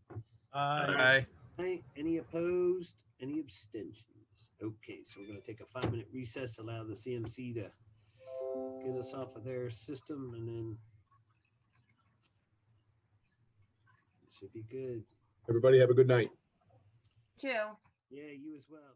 Aye. Aye. Any opposed? Any abstentions? Okay, so we're going to take a 5-minute recess, allow the CMC to get us off of their system, and then it should be good. Everybody have a good night. too. Yeah, you as well.